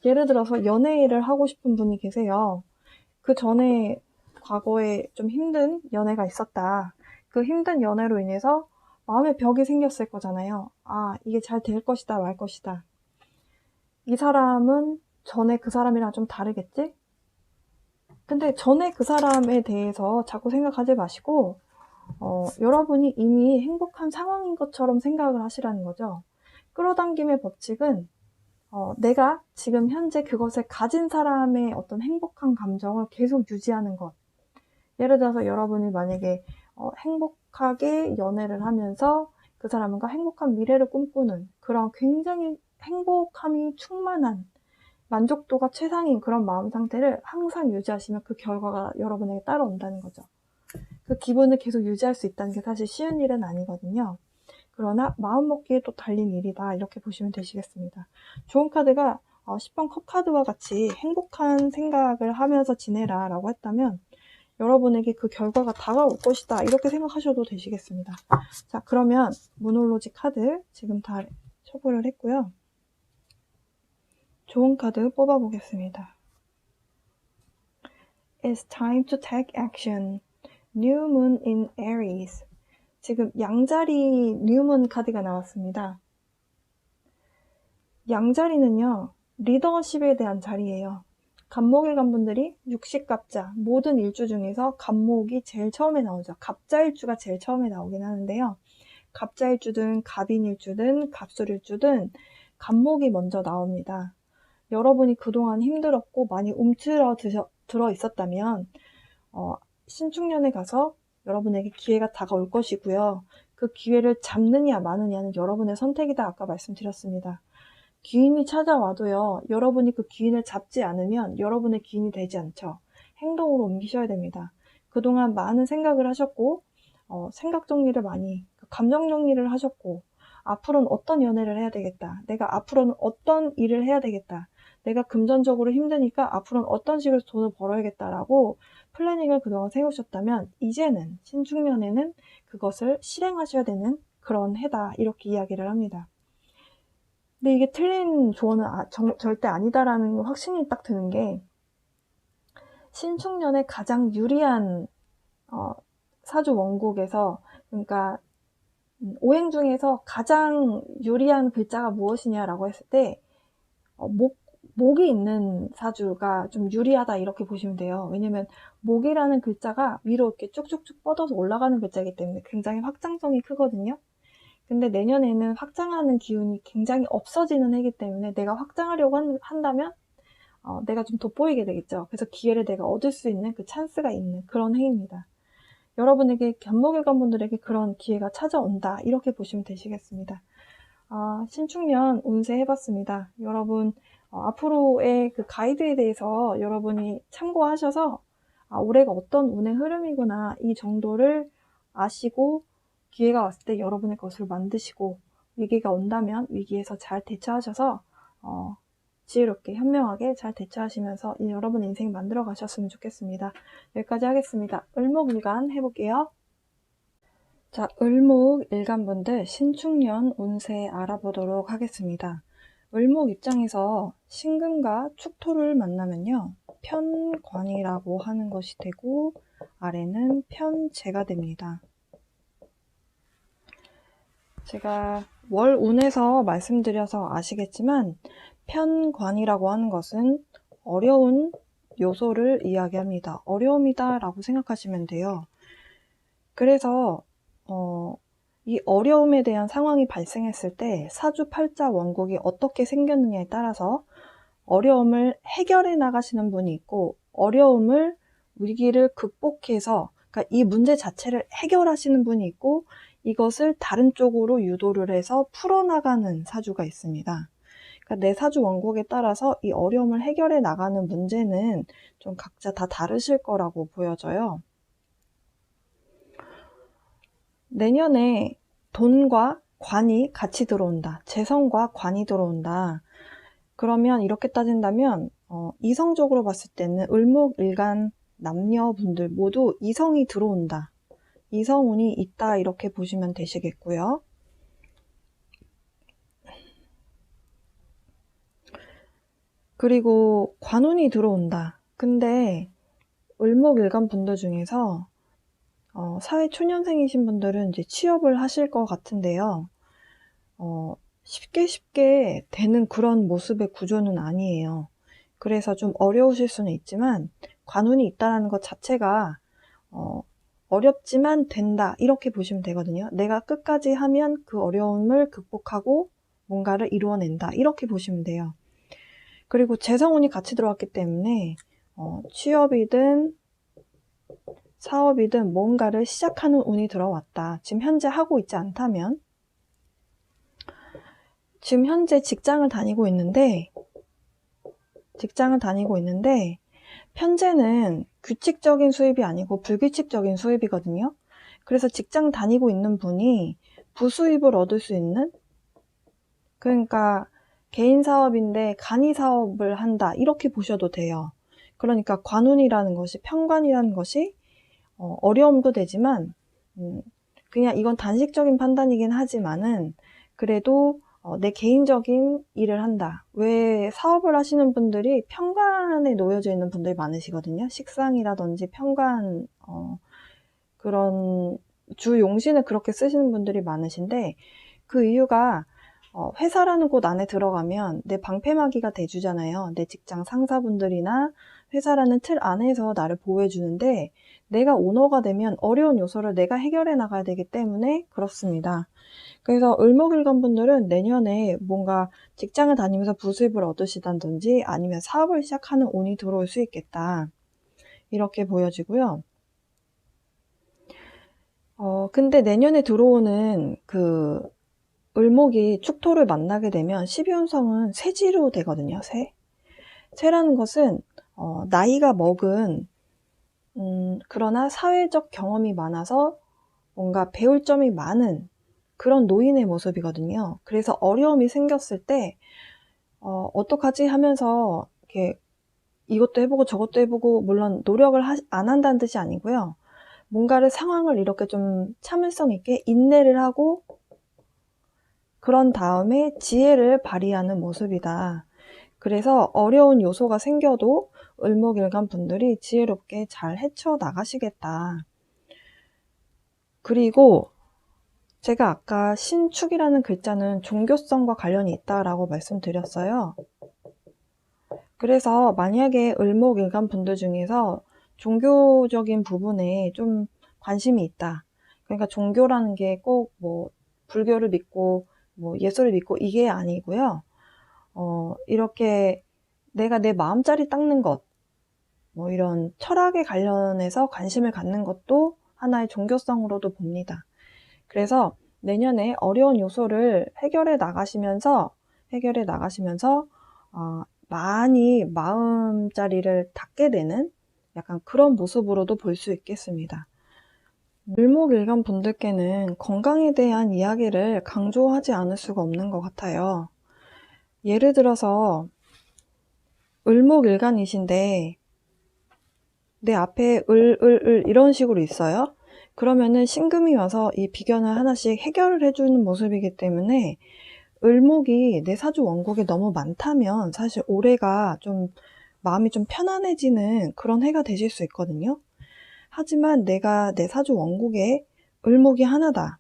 예를 들어서 연애를 하고 싶은 분이 계세요. 그 전에 과거에 좀 힘든 연애가 있었다. 그 힘든 연애로 인해서 마음의 벽이 생겼을 거잖아요. 아, 이게 잘 될 것이다, 말 것이다. 이 사람은 전에 그 사람이랑 좀 다르겠지? 근데 전에 그 사람에 대해서 자꾸 생각하지 마시고 여러분이 이미 행복한 상황인 것처럼 생각을 하시라는 거죠. 끌어당김의 법칙은 내가 지금 현재 그것을 가진 사람의 어떤 행복한 감정을 계속 유지하는 것. 예를 들어서 여러분이 만약에 행복하게 연애를 하면서 그 사람과 행복한 미래를 꿈꾸는 그런 굉장히 행복함이 충만한 만족도가 최상인 그런 마음 상태를 항상 유지하시면 그 결과가 여러분에게 따라온다는 거죠. 그 기분을 계속 유지할 수 있다는 게 사실 쉬운 일은 아니거든요. 그러나 마음먹기에 또 달린 일이다. 이렇게 보시면 되시겠습니다. 좋은 카드가 10번 컵 카드와 같이 행복한 생각을 하면서 지내라 라고 했다면 여러분에게 그 결과가 다가올 것이다. 이렇게 생각하셔도 되시겠습니다. 자, 그러면 모놀로지 카드 지금 다 처분을 했고요. 좋은 카드 뽑아보겠습니다. It's time to take action. New Moon in Aries. 지금 양자리 뉴문 카드가 나왔습니다. 양자리는요, 리더십에 대한 자리예요. 갑목일간 분들이 육식갑자, 모든 일주 중에서 갑목이 제일 처음에 나오죠. 갑자일주가 제일 처음에 나오긴 하는데요. 갑자일주든 갑인일주든 갑술일주든 갑목이 먼저 나옵니다. 여러분이 그동안 힘들었고 많이 들어 있었다면 신축년에 가서 여러분에게 기회가 다가올 것이고요. 그 기회를 잡느냐 마느냐는 여러분의 선택이다. 아까 말씀드렸습니다. 기인이 찾아와도요. 여러분이 그 기인을 잡지 않으면 여러분의 기인이 되지 않죠. 행동으로 옮기셔야 됩니다. 그동안 많은 생각을 하셨고 생각 정리를 많이, 감정 정리를 하셨고 앞으로는 어떤 연애를 해야 되겠다. 내가 앞으로는 어떤 일을 해야 되겠다. 내가 금전적으로 힘드니까 앞으로는 어떤 식으로 돈을 벌어야겠다라고 플래닝을 그동안 세우셨다면 이제는 신축년에는 그것을 실행하셔야 되는 그런 해다. 이렇게 이야기를 합니다. 근데 이게 틀린 조언은 절대 아니다라는 확신이 딱 드는 게 신축년에 가장 유리한 사주 원국에서 그러니까 오행 중에서 가장 유리한 글자가 무엇이냐라고 했을 때 목이 있는 사주가 좀 유리하다 이렇게 보시면 돼요. 왜냐면 목이라는 글자가 위로 이렇게 쭉쭉쭉 뻗어서 올라가는 글자이기 때문에 굉장히 확장성이 크거든요. 근데 내년에는 확장하는 기운이 굉장히 없어지는 해이기 때문에 내가 확장하려고 한다면 내가 좀 돋보이게 되겠죠. 그래서 기회를 내가 얻을 수 있는 그 찬스가 있는 그런 해입니다. 여러분에게 견목일관 분들에게 그런 기회가 찾아온다. 이렇게 보시면 되시겠습니다. 신축년 운세 해봤습니다. 여러분 앞으로의 그 가이드에 대해서 여러분이 참고하셔서 올해가 어떤 운의 흐름이구나 이 정도를 아시고 기회가 왔을 때 여러분의 것을 만드시고 위기가 온다면 위기에서 잘 대처하셔서 지혜롭게 현명하게 잘 대처하시면서 여러분의 인생 만들어 가셨으면 좋겠습니다. 여기까지 하겠습니다. 을목일간 해볼게요. 자, 을목일간분들 신축년 운세 알아보도록 하겠습니다. 을목 입장에서 신금과 축토를 만나면요. 편관이라고 하는 것이 되고 아래는 편재가 됩니다. 제가 월운에서 말씀드려서 아시겠지만 편관이라고 하는 것은 어려운 요소를 이야기합니다. 어려움이다 라고 생각하시면 돼요. 그래서 이 어려움에 대한 상황이 발생했을 때 사주팔자 원국이 어떻게 생겼느냐에 따라서 어려움을 해결해 나가시는 분이 있고 어려움을 위기를 극복해서 그러니까 이 문제 자체를 해결하시는 분이 있고 이것을 다른 쪽으로 유도를 해서 풀어나가는 사주가 있습니다. 그러니까 내 사주 원국에 따라서 이 어려움을 해결해 나가는 문제는 좀 각자 다 다르실 거라고 보여져요. 내년에 돈과 관이 같이 들어온다. 재성과 관이 들어온다. 그러면 이렇게 따진다면 이성적으로 봤을 때는 을목일간 남녀분들 모두 이성이 들어온다. 이성운이 있다 이렇게 보시면 되시겠고요. 그리고 관운이 들어온다. 근데 을목일간 분들 중에서 사회초년생이신 분들은 이제 취업을 하실 것 같은데요. 쉽게 되는 그런 모습의 구조는 아니에요. 그래서 좀 어려우실 수는 있지만 관운이 있다는 것 자체가 어렵지만 된다 이렇게 보시면 되거든요. 내가 끝까지 하면 그 어려움을 극복하고 뭔가를 이루어낸다 이렇게 보시면 돼요. 그리고 재성운이 같이 들어왔기 때문에 취업이든 사업이든 뭔가를 시작하는 운이 들어왔다. 지금 현재 하고 있지 않다면 지금 현재 직장을 다니고 있는데 현재는 규칙적인 수입이 아니고 불규칙적인 수입이거든요. 그래서 직장 다니고 있는 분이 부수입을 얻을 수 있는, 그러니까 개인 사업인데 간이 사업을 한다 이렇게 보셔도 돼요. 그러니까 관운이라는 것이, 편관이라는 것이 어려움도 되지만 그냥 이건 단식적인 판단이긴 하지만은 그래도 내 개인적인 일을 한다. 왜 사업을 하시는 분들이 편관에 놓여져 있는 분들이 많으시거든요. 식상이라든지 편관, 그런 주 용신을 그렇게 쓰시는 분들이 많으신데, 그 이유가 회사라는 곳 안에 들어가면 내 방패막이가 돼주잖아요. 내 직장 상사분들이나 회사라는 틀 안에서 나를 보호해주는데, 내가 오너가 되면 어려운 요소를 내가 해결해 나가야 되기 때문에 그렇습니다. 그래서 을목일간 분들은 내년에 뭔가 직장을 다니면서 부수입을 얻으시다든지 아니면 사업을 시작하는 운이 들어올 수 있겠다. 이렇게 보여지고요. 근데 내년에 들어오는 그 을목이 축토를 만나게 되면 12운성은 새지로 되거든요. 새라는 것은 나이가 먹은 그러나 사회적 경험이 많아서 뭔가 배울 점이 많은 그런 노인의 모습이거든요. 그래서 어려움이 생겼을 때 어떡하지 하면서 이렇게 이것도 해보고 저것도 해보고, 물론 노력을 안 한다는 뜻이 아니고요. 뭔가를 상황을 이렇게 좀 참을성 있게 인내를 하고 그런 다음에 지혜를 발휘하는 모습이다. 그래서 어려운 요소가 생겨도 을목일간 분들이 지혜롭게 잘 헤쳐나가시겠다. 그리고 제가 아까 신축이라는 글자는 종교성과 관련이 있다라고 말씀드렸어요. 그래서 만약에 을목일간 분들 중에서 종교적인 부분에 좀 관심이 있다. 그러니까 종교라는 게 꼭 뭐 불교를 믿고 뭐 예수를 믿고 이게 아니고요. 이렇게 내가 내 마음자리 닦는 것, 뭐 이런 철학에 관련해서 관심을 갖는 것도 하나의 종교성으로도 봅니다. 그래서 내년에 어려운 요소를 해결해 나가시면서 많이 마음자리를 닫게 되는 약간 그런 모습으로도 볼 수 있겠습니다. 을목일간 분들께는 건강에 대한 이야기를 강조하지 않을 수가 없는 것 같아요. 예를 들어서 을목일간이신데 내 앞에 을 이런 식으로 있어요. 그러면은 신금이 와서 이 비견을 하나씩 해결을 해주는 모습이기 때문에 을목이 내 사주 원국에 너무 많다면 사실 올해가 좀 마음이 좀 편안해지는 그런 해가 되실 수 있거든요. 하지만 내가 내 사주 원국에 을목이 하나다.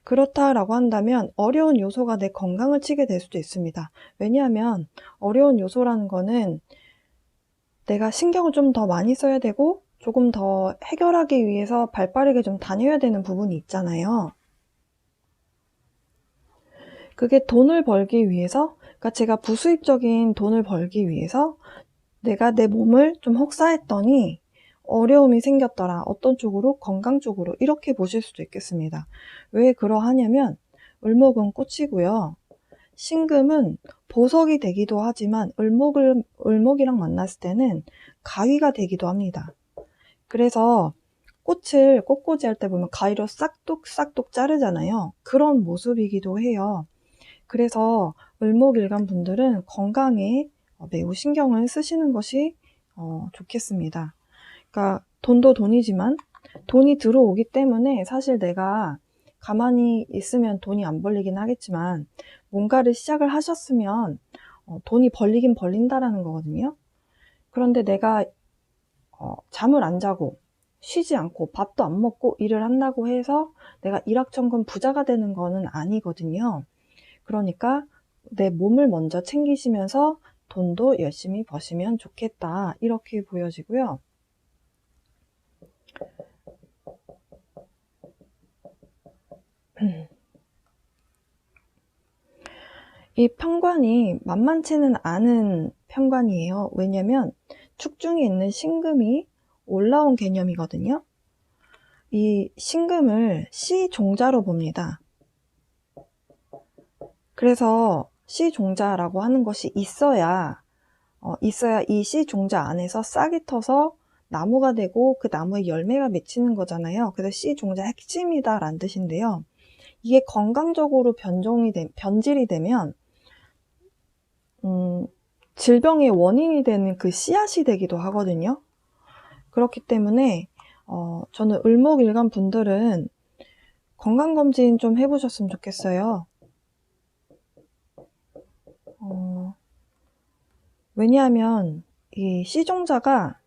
그렇다라고 한다면 어려운 요소가 내 건강을 치게 될 수도 있습니다. 왜냐하면 어려운 요소라는 거는 내가 신경을 좀 더 많이 써야 되고 조금 더 해결하기 위해서 발빠르게 좀 다녀야 되는 부분이 있잖아요. 그게 돈을 벌기 위해서, 그러니까 제가 부수입적인 돈을 벌기 위해서 내가 내 몸을 좀 혹사했더니 어려움이 생겼더라. 어떤 쪽으로? 건강 쪽으로. 이렇게 보실 수도 있겠습니다. 왜 그러하냐면 을목은 꽃이고요. 신금은 보석이 되기도 하지만 을목이랑 만났을 때는 가위가 되기도 합니다. 그래서 꽃을 꽃꽂이 할 때 보면 가위로 싹둑싹둑 자르잖아요. 그런 모습이기도 해요. 그래서 을목일간 분들은 건강에 매우 신경을 쓰시는 것이 좋겠습니다. 그러니까 돈도 돈이지만 돈이 들어오기 때문에 사실 내가 가만히 있으면 돈이 안 벌리긴 하겠지만 뭔가를 시작을 하셨으면 돈이 벌리긴 벌린다라는 거거든요. 그런데 내가 잠을 안 자고 쉬지 않고 밥도 안 먹고 일을 한다고 해서 내가 일확천금 부자가 되는 거는 아니거든요. 그러니까 내 몸을 먼저 챙기시면서 돈도 열심히 버시면 좋겠다. 이렇게 보여지고요. 이 편관이 만만치는 않은 편관이에요. 왜냐면 축중에 있는 신금이 올라온 개념이거든요. 이 신금을 시종자로 봅니다. 그래서 시종자라고 하는 것이 있어야 이 시종자 안에서 싹이 터서 나무가 되고 그 나무에 열매가 맺히는 거잖아요. 그래서 시종자 핵심이다 라는 뜻인데요. 이게 건강적으로 변질이 되면 질병의 원인이 되는 그 씨앗이 되기도 하거든요. 그렇기 때문에 저는 을목일간 분들은 건강검진 좀 해보셨으면 좋겠어요. 왜냐하면 이 씨종자가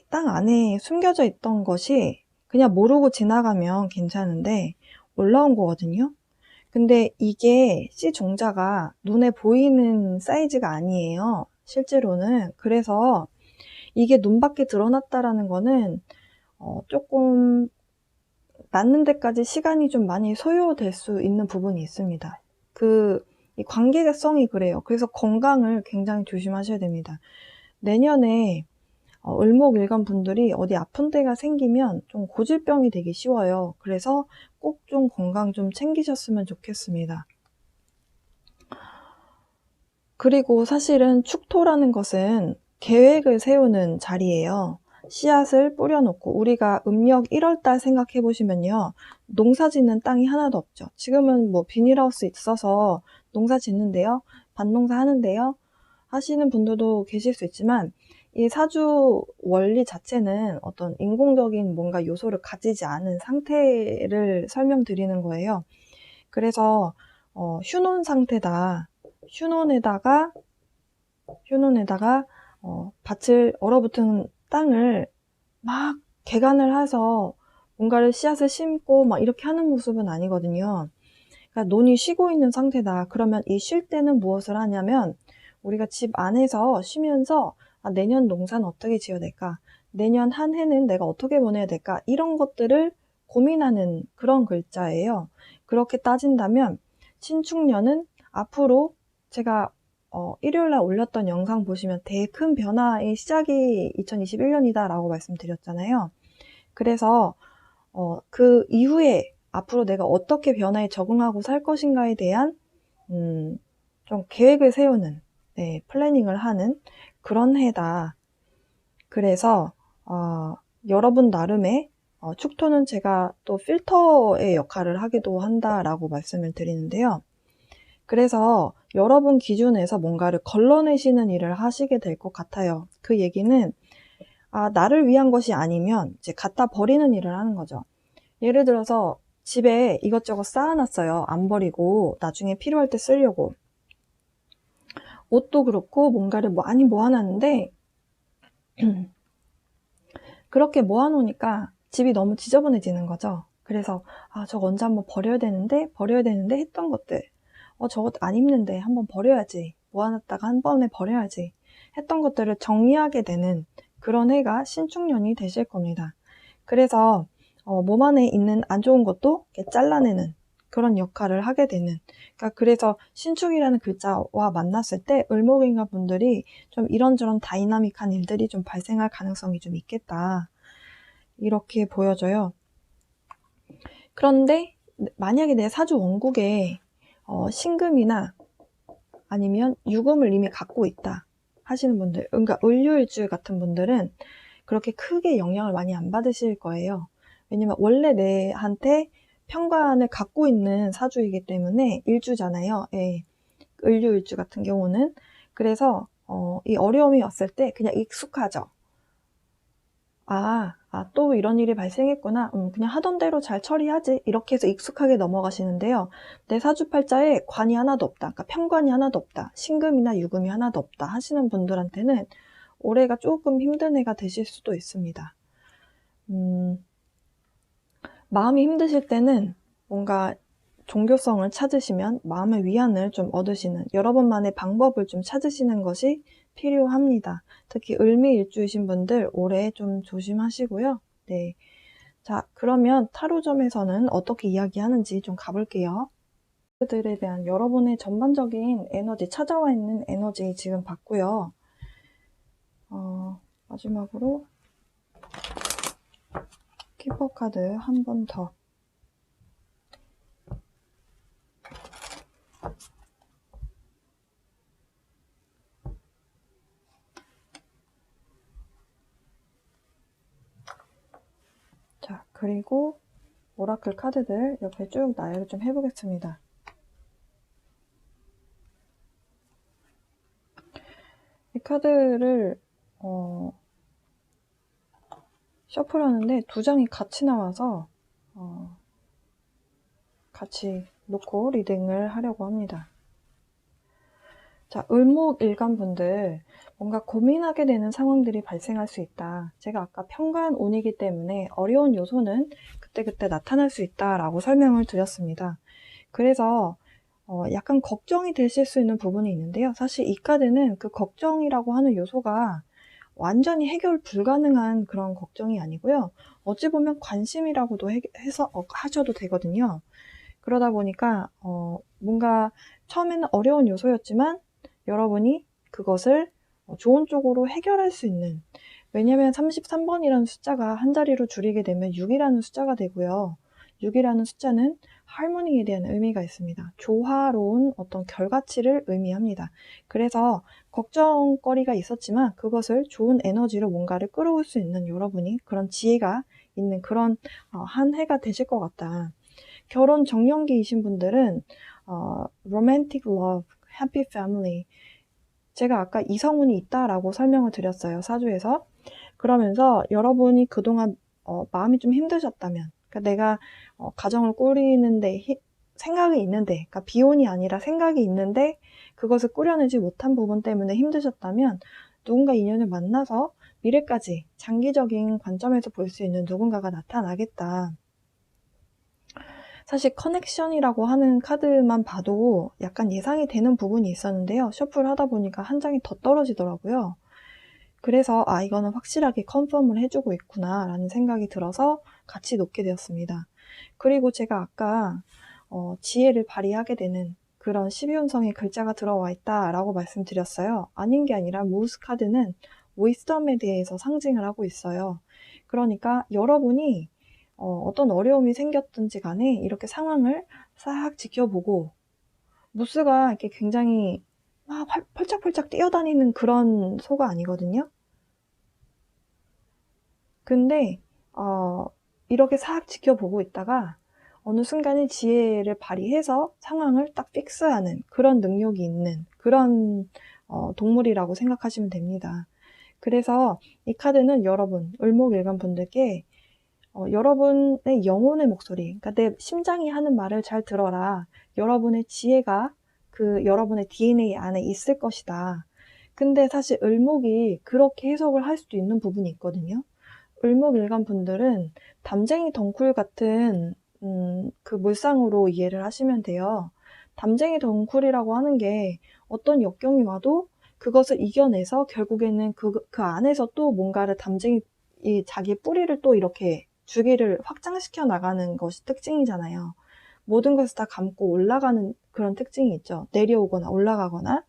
땅 안에 숨겨져 있던 것이 그냥 모르고 지나가면 괜찮은데 올라온 거거든요. 근데 이게 씨종자가 눈에 보이는 사이즈가 아니에요. 실제로는. 그래서 이게 눈 밖에 드러났다라는 거는 조금 낫는 데까지 시간이 좀 많이 소요될 수 있는 부분이 있습니다. 이 관계성이 그래요. 그래서 건강을 굉장히 조심하셔야 됩니다. 내년에 을목일간 분들이 어디 아픈 데가 생기면 좀 고질병이 되기 쉬워요. 그래서 꼭 좀 건강 좀 챙기셨으면 좋겠습니다. 그리고 사실은 축토라는 것은 계획을 세우는 자리예요. 씨앗을 뿌려놓고 우리가 음력 1월달 생각해 보시면요. 농사 짓는 땅이 하나도 없죠. 지금은 뭐 비닐하우스 있어서 농사 짓는데요. 밭농사 하는데요. 하시는 분들도 계실 수 있지만 이 사주 원리 자체는 어떤 인공적인 뭔가 요소를 가지지 않은 상태를 설명드리는 거예요. 그래서 휴논 상태다. 휴논에다가 밭을 얼어붙은 땅을 막 개간을 해서 뭔가를 씨앗을 심고 막 이렇게 하는 모습은 아니거든요. 그러니까 논이 쉬고 있는 상태다. 그러면 이 쉴 때는 무엇을 하냐면 우리가 집 안에서 쉬면서 내년 농사는 어떻게 지어야 될까? 내년 한 해는 내가 어떻게 보내야 될까? 이런 것들을 고민하는 그런 글자예요. 그렇게 따진다면 신축년은 앞으로 제가 일요일날 올렸던 영상 보시면 되게 큰 변화의 시작이 2021년이다 라고 말씀드렸잖아요. 그래서 그 이후에 앞으로 내가 어떻게 변화에 적응하고 살 것인가에 대한 좀 계획을 세우는, 플래닝을 하는 그런 해다. 그래서 여러분 나름의 축토는 제가 또 필터의 역할을 하기도 한다라고 말씀을 드리는데요. 그래서 여러분 기준에서 뭔가를 걸러내시는 일을 하시게 될 것 같아요. 그 얘기는 나를 위한 것이 아니면 이제 갖다 버리는 일을 하는 거죠. 예를 들어서 집에 이것저것 쌓아놨어요. 안 버리고 나중에 필요할 때 쓰려고. 옷도 그렇고 뭔가를 많이 모아놨는데 그렇게 모아놓으니까 집이 너무 지저분해지는 거죠. 그래서 저거 언제 한번 버려야 되는데 했던 것들 저거 안 입는데 한번 버려야지, 모아놨다가 한 번에 버려야지 했던 것들을 정리하게 되는 그런 해가 신축년이 되실 겁니다. 그래서 몸 안에 있는 안 좋은 것도 이렇게 잘라내는 그런 역할을 하게 되는, 그래서 신축이라는 글자와 만났을 때 을목인간 분들이 좀 이런저런 다이나믹한 일들이 좀 발생할 가능성이 좀 있겠다, 이렇게 보여져요. 그런데 만약에 내 사주 원국에 신금이나 아니면 유금을 이미 갖고 있다 하시는 분들, 그러니까 을유일주 같은 분들은 그렇게 크게 영향을 많이 안 받으실 거예요. 왜냐면 원래 내한테 편관을 갖고 있는 사주이기 때문에 일주잖아요. 예. 을유일주 같은 경우는. 그래서 이 어려움이 왔을 때 그냥 익숙하죠. 또 이런 일이 발생했구나. 그냥 하던 대로 잘 처리하지. 이렇게 해서 익숙하게 넘어가시는데요. 내 사주팔자에 관이 하나도 없다. 그러니까 편관이 하나도 없다. 신금이나 유금이 하나도 없다 하시는 분들한테는 올해가 조금 힘든 해가 되실 수도 있습니다. 마음이 힘드실 때는 뭔가 종교성을 찾으시면 마음의 위안을 좀 얻으시는 여러분만의 방법을 좀 찾으시는 것이 필요합니다. 특히 을미일주이신 분들 올해 좀 조심하시고요. 네. 자, 그러면 타로점에서는 어떻게 이야기하는지 좀 가볼게요. 들에 대한 여러분의 전반적인 에너지, 찾아와 있는 에너지 지금 봤고요. 마지막으로 키퍼 카드 한 번 더. 자, 그리고 오라클 카드들 옆에 쭉 나열을 좀 해보겠습니다. 이 카드를 셔플하는데 두 장이 같이 나와서 같이 놓고 리딩을 하려고 합니다. 자, 을목일간분들 뭔가 고민하게 되는 상황들이 발생할 수 있다. 제가 아까 편관운이기 때문에 어려운 요소는 그때그때 나타날 수 있다라고 설명을 드렸습니다. 그래서 약간 걱정이 되실 수 있는 부분이 있는데요. 사실 이 카드는 그 걱정이라고 하는 요소가 완전히 해결 불가능한 그런 걱정이 아니고요. 어찌 보면 관심이라고도 해서 하셔도 되거든요. 그러다 보니까 뭔가 처음에는 어려운 요소였지만 여러분이 그것을 좋은 쪽으로 해결할 수 있는, 왜냐면 33번이라는 숫자가 한 자리로 줄이게 되면 6이라는 숫자가 되고요. 6이라는 숫자는 하모니에 대한 의미가 있습니다. 조화로운 어떤 결과치를 의미합니다. 그래서 걱정거리가 있었지만 그것을 좋은 에너지로 뭔가를 끌어올 수 있는 여러분이 그런 지혜가 있는 그런 한 해가 되실 것 같다. 결혼 정년기이신 분들은 romantic love, happy family. 제가 아까 이성운이 있다라고 설명을 드렸어요. 사주에서. 그러면서 여러분이 그동안 마음이 좀 힘드셨다면, 그러니까 내가 가정을 꾸리는데 생각이 있는데, 그러니까 비혼이 아니라 생각이 있는데 그것을 꾸려내지 못한 부분 때문에 힘드셨다면 누군가 인연을 만나서 미래까지 장기적인 관점에서 볼 수 있는 누군가가 나타나겠다. 사실 커넥션이라고 하는 카드만 봐도 약간 예상이 되는 부분이 있었는데요. 셔플 하다 보니까 한 장이 더 떨어지더라고요. 그래서 이거는 확실하게 컨펌을 해주고 있구나 라는 생각이 들어서 같이 놓게 되었습니다. 그리고 제가 아까 지혜를 발휘하게 되는 그런 12운성의 글자가 들어와 있다라고 말씀드렸어요. 아닌 게 아니라 무스 카드는 위스덤에 대해서 상징을 하고 있어요. 그러니까 여러분이 어떤 어려움이 생겼든지 간에 이렇게 상황을 싹 지켜보고, 무스가 이렇게 굉장히 막 펄짝펄짝 뛰어다니는 그런 소가 아니거든요. 근데 이렇게 싹 지켜보고 있다가 어느 순간에 지혜를 발휘해서 상황을 딱 픽스하는 그런 능력이 있는 그런 동물이라고 생각하시면 됩니다. 그래서 이 카드는 여러분, 을목일간 분들께 여러분의 영혼의 목소리, 그러니까 내 심장이 하는 말을 잘 들어라. 여러분의 지혜가 그 여러분의 DNA 안에 있을 것이다. 근데 사실 을목이 그렇게 해석을 할 수도 있는 부분이 있거든요. 을목일간 분들은 담쟁이 덩쿨 같은 그 물상으로 이해를 하시면 돼요. 담쟁이 덩쿨이라고 하는 게 어떤 역경이 와도 그것을 이겨내서 결국에는 그 안에서 또 뭔가를 자기 뿌리를 또 이렇게 주기를 확장시켜 나가는 것이 특징이잖아요. 모든 것을 다 감고 올라가는 그런 특징이 있죠. 내려오거나 올라가거나.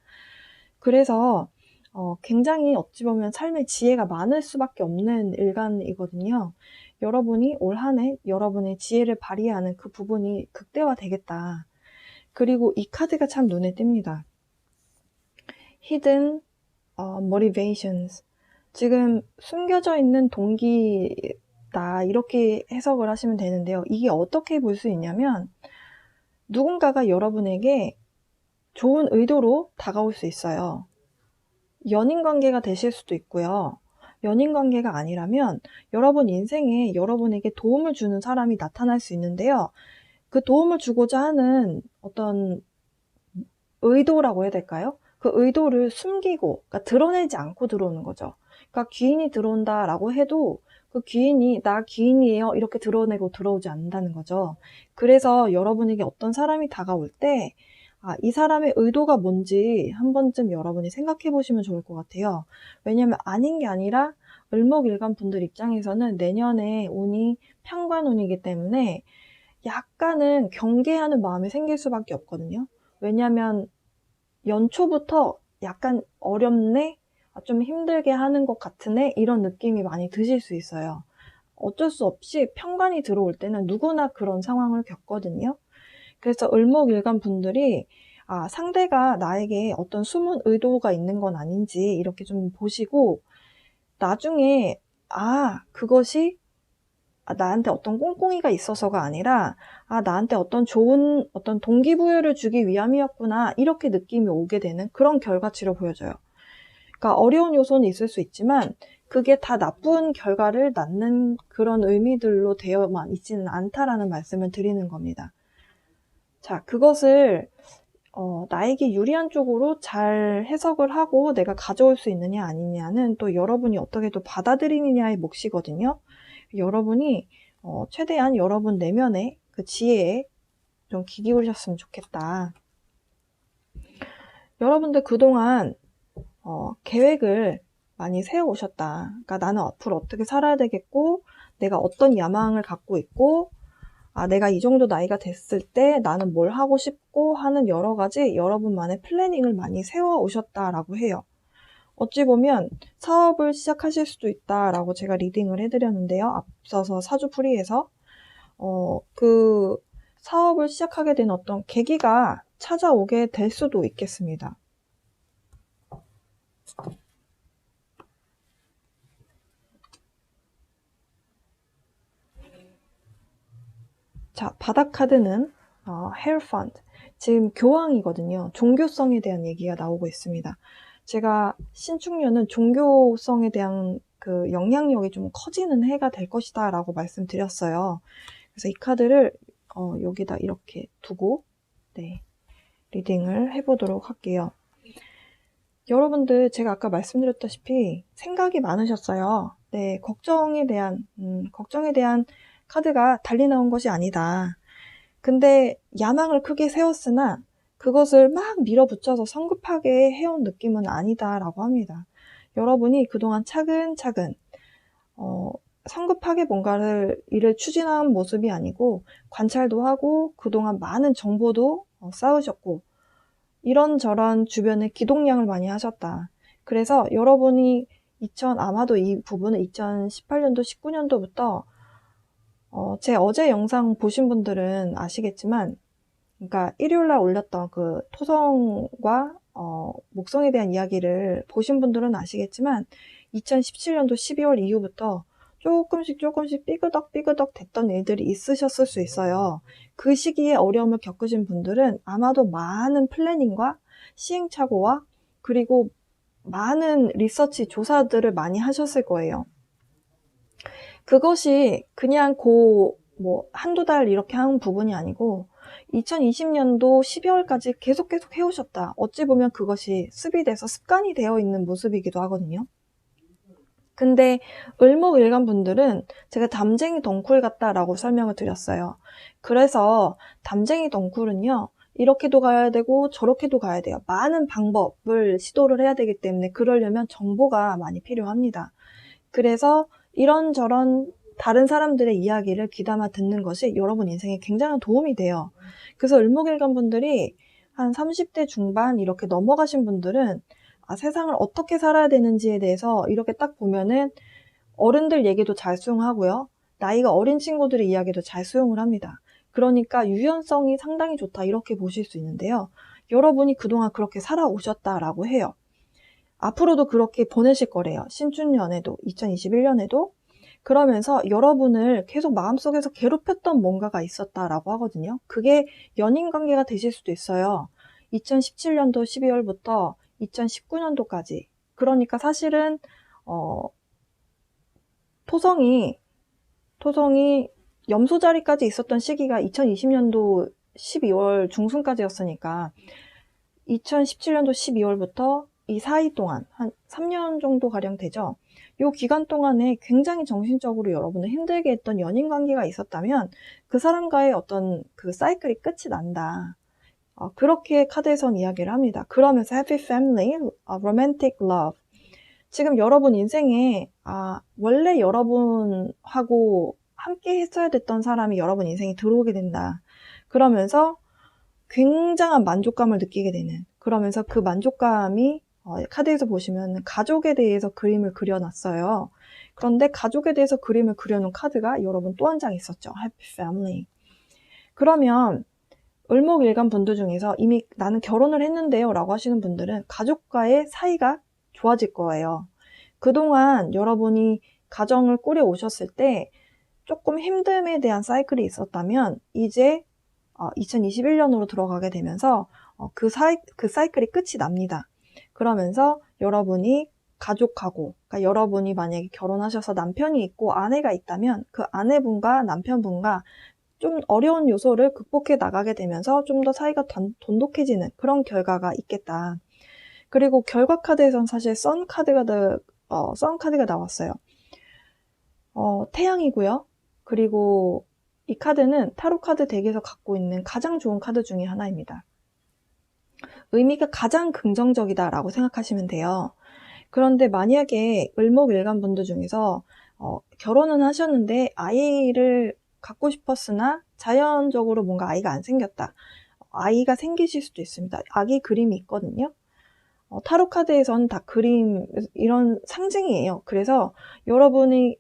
그래서 굉장히 어찌 보면 삶의 지혜가 많을 수밖에 없는 일간이거든요. 여러분이 올 한 해 여러분의 지혜를 발휘하는 그 부분이 극대화되겠다. 그리고 이 카드가 참 눈에 띕니다. Hidden motivations. 지금 숨겨져 있는 동기다, 이렇게 해석을 하시면 되는데요. 이게 어떻게 볼 수 있냐면 누군가가 여러분에게 좋은 의도로 다가올 수 있어요. 연인 관계가 되실 수도 있고요. 연인 관계가 아니라면 여러분 인생에 여러분에게 도움을 주는 사람이 나타날 수 있는데요. 그 도움을 주고자 하는 어떤 의도라고 해야 될까요? 그 의도를 숨기고, 그러니까 드러내지 않고 들어오는 거죠. 그러니까 귀인이 들어온다라고 해도 그 귀인이 나 귀인이에요 이렇게 드러내고 들어오지 않는다는 거죠. 그래서 여러분에게 어떤 사람이 다가올 때 이 사람의 의도가 뭔지 한 번쯤 여러분이 생각해 보시면 좋을 것 같아요. 왜냐면 아닌 게 아니라 을목일간 분들 입장에서는 내년에 운이 편관운이기 때문에 약간은 경계하는 마음이 생길 수밖에 없거든요. 왜냐면 연초부터 약간 어렵네? 좀 힘들게 하는 것 같으네? 이런 느낌이 많이 드실 수 있어요. 어쩔 수 없이 편관이 들어올 때는 누구나 그런 상황을 겪거든요. 그래서 을목일간 분들이 상대가 나에게 어떤 숨은 의도가 있는 건 아닌지 이렇게 좀 보시고 나중에 그것이 나한테 어떤 꿍꿍이가 있어서가 아니라 나한테 어떤 동기부여를 주기 위함이었구나 이렇게 느낌이 오게 되는 그런 결과치로 보여져요. 그러니까 어려운 요소는 있을 수 있지만 그게 다 나쁜 결과를 낳는 그런 의미들로 되어만 있지는 않다라는 말씀을 드리는 겁니다. 자, 그것을 나에게 유리한 쪽으로 잘 해석을 하고 내가 가져올 수 있느냐 아니냐는 또 여러분이 어떻게 또 받아들이느냐의 몫이거든요. 여러분이 최대한 여러분 내면의 그 지혜에 좀 귀 기울이셨으면 좋겠다. 여러분들 그동안 계획을 많이 세워오셨다. 그러니까 나는 앞으로 어떻게 살아야 되겠고 내가 어떤 야망을 갖고 있고 내가 이 정도 나이가 됐을 때 나는 뭘 하고 싶고 하는 여러 가지 여러분만의 플래닝을 많이 세워오셨다라고 해요. 어찌 보면 사업을 시작하실 수도 있다라고 제가 리딩을 해드렸는데요. 앞서서 사주풀이에서 그 사업을 시작하게 된 어떤 계기가 찾아오게 될 수도 있겠습니다. 자, 바닥 카드는 헤어펀트, 지금 교황이거든요. 종교성에 대한 얘기가 나오고 있습니다. 제가 신축년은 종교성에 대한 그 영향력이 좀 커지는 해가 될 것이다 라고 말씀드렸어요. 그래서 이 카드를 여기다 이렇게 두고 리딩을 해보도록 할게요. 여러분들 제가 아까 말씀드렸다시피 생각이 많으셨어요. 네, 걱정에 대한 카드가 달리 나온 것이 아니다. 근데 야망을 크게 세웠으나 그것을 막 밀어붙여서 성급하게 해온 느낌은 아니다라고 합니다. 여러분이 그동안 차근차근 성급하게 뭔가를 일을 추진한 모습이 아니고 관찰도 하고 그동안 많은 정보도 쌓으셨고 이런저런 주변에 기동량을 많이 하셨다. 그래서 여러분이 아마도 이 부분은 2018년도, 19년도부터 제 어제 영상 보신 분들은 아시겠지만, 그러니까 일요일날 올렸던 그 토성과 목성에 대한 이야기를 보신 분들은 아시겠지만 2017년도 12월 이후부터 조금씩 삐그덕 됐던 일들이 있으셨을 수 있어요. 그 시기에 어려움을 겪으신 분들은 아마도 많은 플래닝과 시행착오와 그리고 많은 리서치 조사들을 많이 하셨을 거예요. 그것이 그냥 한두 달 이렇게 한 부분이 아니고 2020년도 12월까지 계속 해오셨다. 어찌 보면 그것이 습이 돼서 습관이 되어 있는 모습이기도 하거든요. 근데 을목일간 분들은 제가 담쟁이 덩쿨 같다라고 설명을 드렸어요. 그래서 담쟁이 덩쿨은요. 이렇게도 가야 되고 저렇게도 가야 돼요. 많은 방법을 시도를 해야 되기 때문에 그러려면 정보가 많이 필요합니다. 그래서 이런저런 다른 사람들의 이야기를 귀담아 듣는 것이 여러분 인생에 굉장한 도움이 돼요. 그래서 을목일간 분들이 한 30대 중반 이렇게 넘어가신 분들은 세상을 어떻게 살아야 되는지에 대해서 이렇게 딱 보면은 어른들 얘기도 잘 수용하고요. 나이가 어린 친구들의 이야기도 잘 수용을 합니다. 그러니까 유연성이 상당히 좋다 이렇게 보실 수 있는데요. 여러분이 그동안 그렇게 살아오셨다라고 해요. 앞으로도 그렇게 보내실 거래요. 신축년에도 2021년에도 그러면서 여러분을 계속 마음속에서 괴롭혔던 뭔가가 있었다라고 하거든요. 그게 연인관계가 되실 수도 있어요. 2017년도 12월부터 2019년도까지. 그러니까 사실은 토성이 염소 자리까지 있었던 시기가 2020년도 12월 중순까지였으니까 2017년도 12월부터 이 사이 동안 한 3년 정도 가량 되죠. 이 기간 동안에 굉장히 정신적으로 여러분을 힘들게 했던 연인 관계가 있었다면 그 사람과의 어떤 그 사이클이 끝이 난다. 그렇게 카드에선 이야기를 합니다. 그러면서 happy family, romantic love. 지금 여러분 인생에 원래 여러분하고 함께 했어야 됐던 사람이 여러분 인생에 들어오게 된다. 그러면서 굉장한 만족감을 느끼게 되는, 그러면서 그 만족감이 카드에서 보시면 가족에 대해서 그림을 그려놨어요. 그런데 가족에 대해서 그림을 그려놓은 카드가 여러분 또 한 장 있었죠. Happy Family. 그러면 을목일간 분들 중에서 이미 나는 결혼을 했는데요 라고 하시는 분들은 가족과의 사이가 좋아질 거예요. 그동안 여러분이 가정을 꾸려 오셨을 때 조금 힘듦에 대한 사이클이 있었다면 이제 2021년으로 들어가게 되면서 그 사이클이 끝이 납니다. 그러면서 여러분이 가족하고, 그러니까 여러분이 만약에 결혼하셔서 남편이 있고 아내가 있다면 그 아내분과 남편분과 좀 어려운 요소를 극복해 나가게 되면서 좀 더 사이가 돈독해지는 그런 결과가 있겠다. 그리고 결과 카드에선 사실 선 카드가 나왔어요. 태양이고요. 그리고 이 카드는 타로 카드 덱에서 갖고 있는 가장 좋은 카드 중에 하나입니다. 의미가 가장 긍정적이다라고 생각하시면 돼요. 그런데 만약에 을목일간 분들 중에서 결혼은 하셨는데 아이를 갖고 싶었으나 자연적으로 뭔가 아이가 안 생겼다. 아이가 생기실 수도 있습니다. 아기 그림이 있거든요. 타로 카드에서는 다 그림, 이런 상징이에요. 그래서 여러분이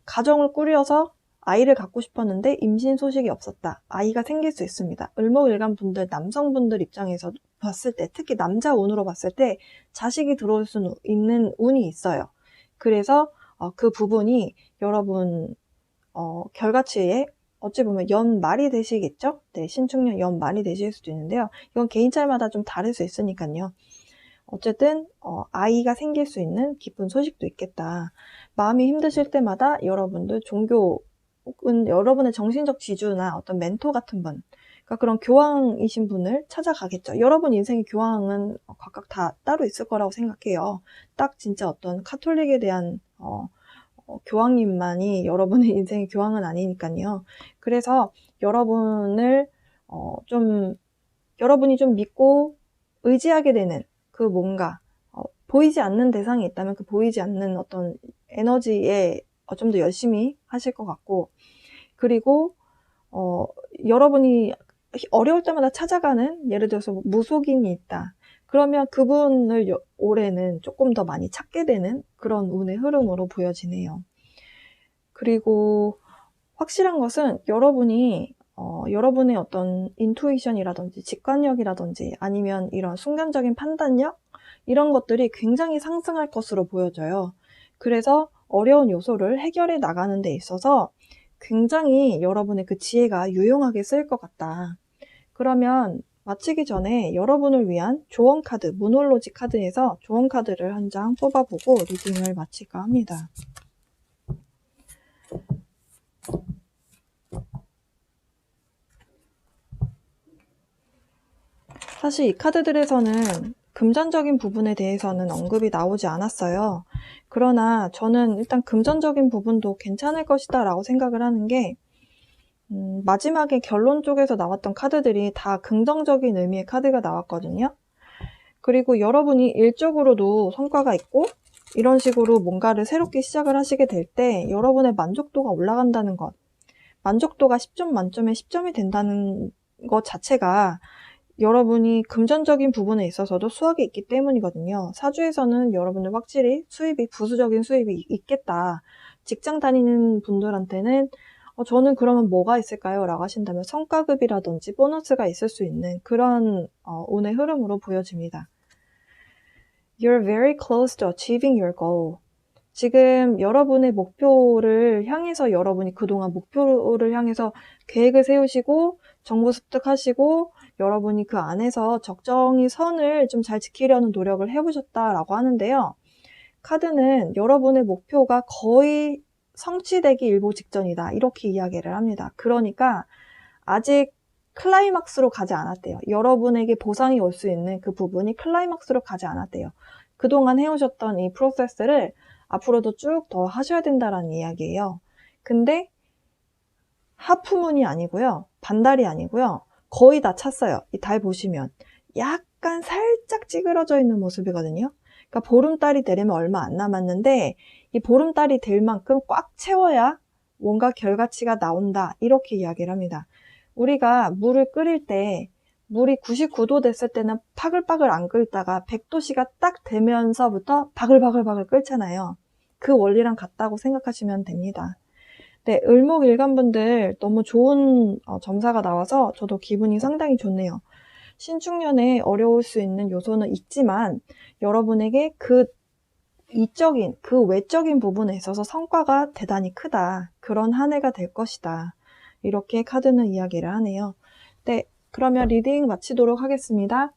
가정을 꾸려서 아이를 갖고 싶었는데 임신 소식이 없었다. 아이가 생길 수 있습니다. 을목일간 분들, 남성분들 입장에서 봤을 때, 특히 남자 운으로 봤을 때 자식이 들어올 수 있는 운이 있어요. 그래서 그 부분이 여러분 결과치에 어찌 보면 연말이 되시겠죠? 네, 신축년 연말이 되실 수도 있는데요. 이건 개인차마다 좀 다를 수 있으니까요. 어쨌든 아이가 생길 수 있는 기쁜 소식도 있겠다. 마음이 힘드실 때마다 여러분들 종교는 여러분의 정신적 지주나 어떤 멘토 같은 분, 그러니까 그런 교황이신 분을 찾아가겠죠. 여러분 인생의 교황은 각각 다 따로 있을 거라고 생각해요. 딱 진짜 어떤 카톨릭에 대한 교황님만이 여러분의 인생의 교황은 아니니까요. 그래서 여러분을 여러분이 좀 믿고 의지하게 되는 그 뭔가 보이지 않는 대상이 있다면 그 보이지 않는 어떤 에너지에 좀 더 열심히 하실 것 같고, 그리고 여러분이 어려울 때마다 찾아가는, 예를 들어서 무속인이 있다. 그러면 그분을 올해는 조금 더 많이 찾게 되는 그런 운의 흐름으로 보여지네요. 그리고 확실한 것은 여러분이 여러분의 어떤 인투이션이라든지 직관력이라든지 아니면 이런 순간적인 판단력, 이런 것들이 굉장히 상승할 것으로 보여져요. 그래서 어려운 요소를 해결해 나가는 데 있어서 굉장히 여러분의 그 지혜가 유용하게 쓰일 것 같다. 그러면 마치기 전에 여러분을 위한 조언 카드, 무놀로지 카드에서 조언 카드를 한 장 뽑아보고 리딩을 마칠까 합니다. 사실 이 카드들에서는 금전적인 부분에 대해서는 언급이 나오지 않았어요. 그러나 저는 일단 금전적인 부분도 괜찮을 것이다 라고 생각을 하는 게, 마지막에 결론 쪽에서 나왔던 카드들이 다 긍정적인 의미의 카드가 나왔거든요. 그리고 여러분이 일적으로도 성과가 있고 이런 식으로 뭔가를 새롭게 시작을 하시게 될 때 여러분의 만족도가 올라간다는 것, 만족도가 10점 만점에 10점이 된다는 것 자체가 여러분이 금전적인 부분에 있어서도 수확이 있기 때문이거든요. 사주에서는 여러분들 확실히 부수적인 수입이 있겠다. 직장 다니는 분들한테는 저는 그러면 뭐가 있을까요? 라고 하신다면 성과급이라든지 보너스가 있을 수 있는 그런 운의 흐름으로 보여집니다. You're very close to achieving your goal. 지금 여러분의 목표를 향해서, 여러분이 그동안 목표를 향해서 계획을 세우시고 정보 습득하시고 여러분이 그 안에서 적정히 선을 좀 잘 지키려는 노력을 해보셨다라고 하는데요. 카드는 여러분의 목표가 거의 성취되기 일보 직전이다, 이렇게 이야기를 합니다. 그러니까 아직 클라이막스로 가지 않았대요. 여러분에게 보상이 올 수 있는 그 부분이 클라이막스로 가지 않았대요. 그동안 해오셨던 이 프로세스를 앞으로도 쭉 더 하셔야 된다라는 이야기예요. 근데 하프문이 아니고요, 반달이 아니고요, 거의 다 찼어요. 이 달 보시면 약간 살짝 찌그러져 있는 모습이거든요. 그러니까 보름달이 되려면 얼마 안 남았는데 이 보름달이 될 만큼 꽉 채워야 뭔가 결과치가 나온다, 이렇게 이야기를 합니다. 우리가 물을 끓일 때 물이 99도 됐을 때는 파글파글 안 끓다가 100도씨가 딱 되면서부터 바글바글 끓잖아요. 그 원리랑 같다고 생각하시면 됩니다. 네, 을목일간분들 너무 좋은 점사가 나와서 저도 기분이 상당히 좋네요. 신축년에 어려울 수 있는 요소는 있지만 여러분에게 그 이적인, 그 외적인 부분에 있어서 성과가 대단히 크다. 그런 한 해가 될 것이다. 이렇게 카드는 이야기를 하네요. 네, 그러면 리딩 마치도록 하겠습니다.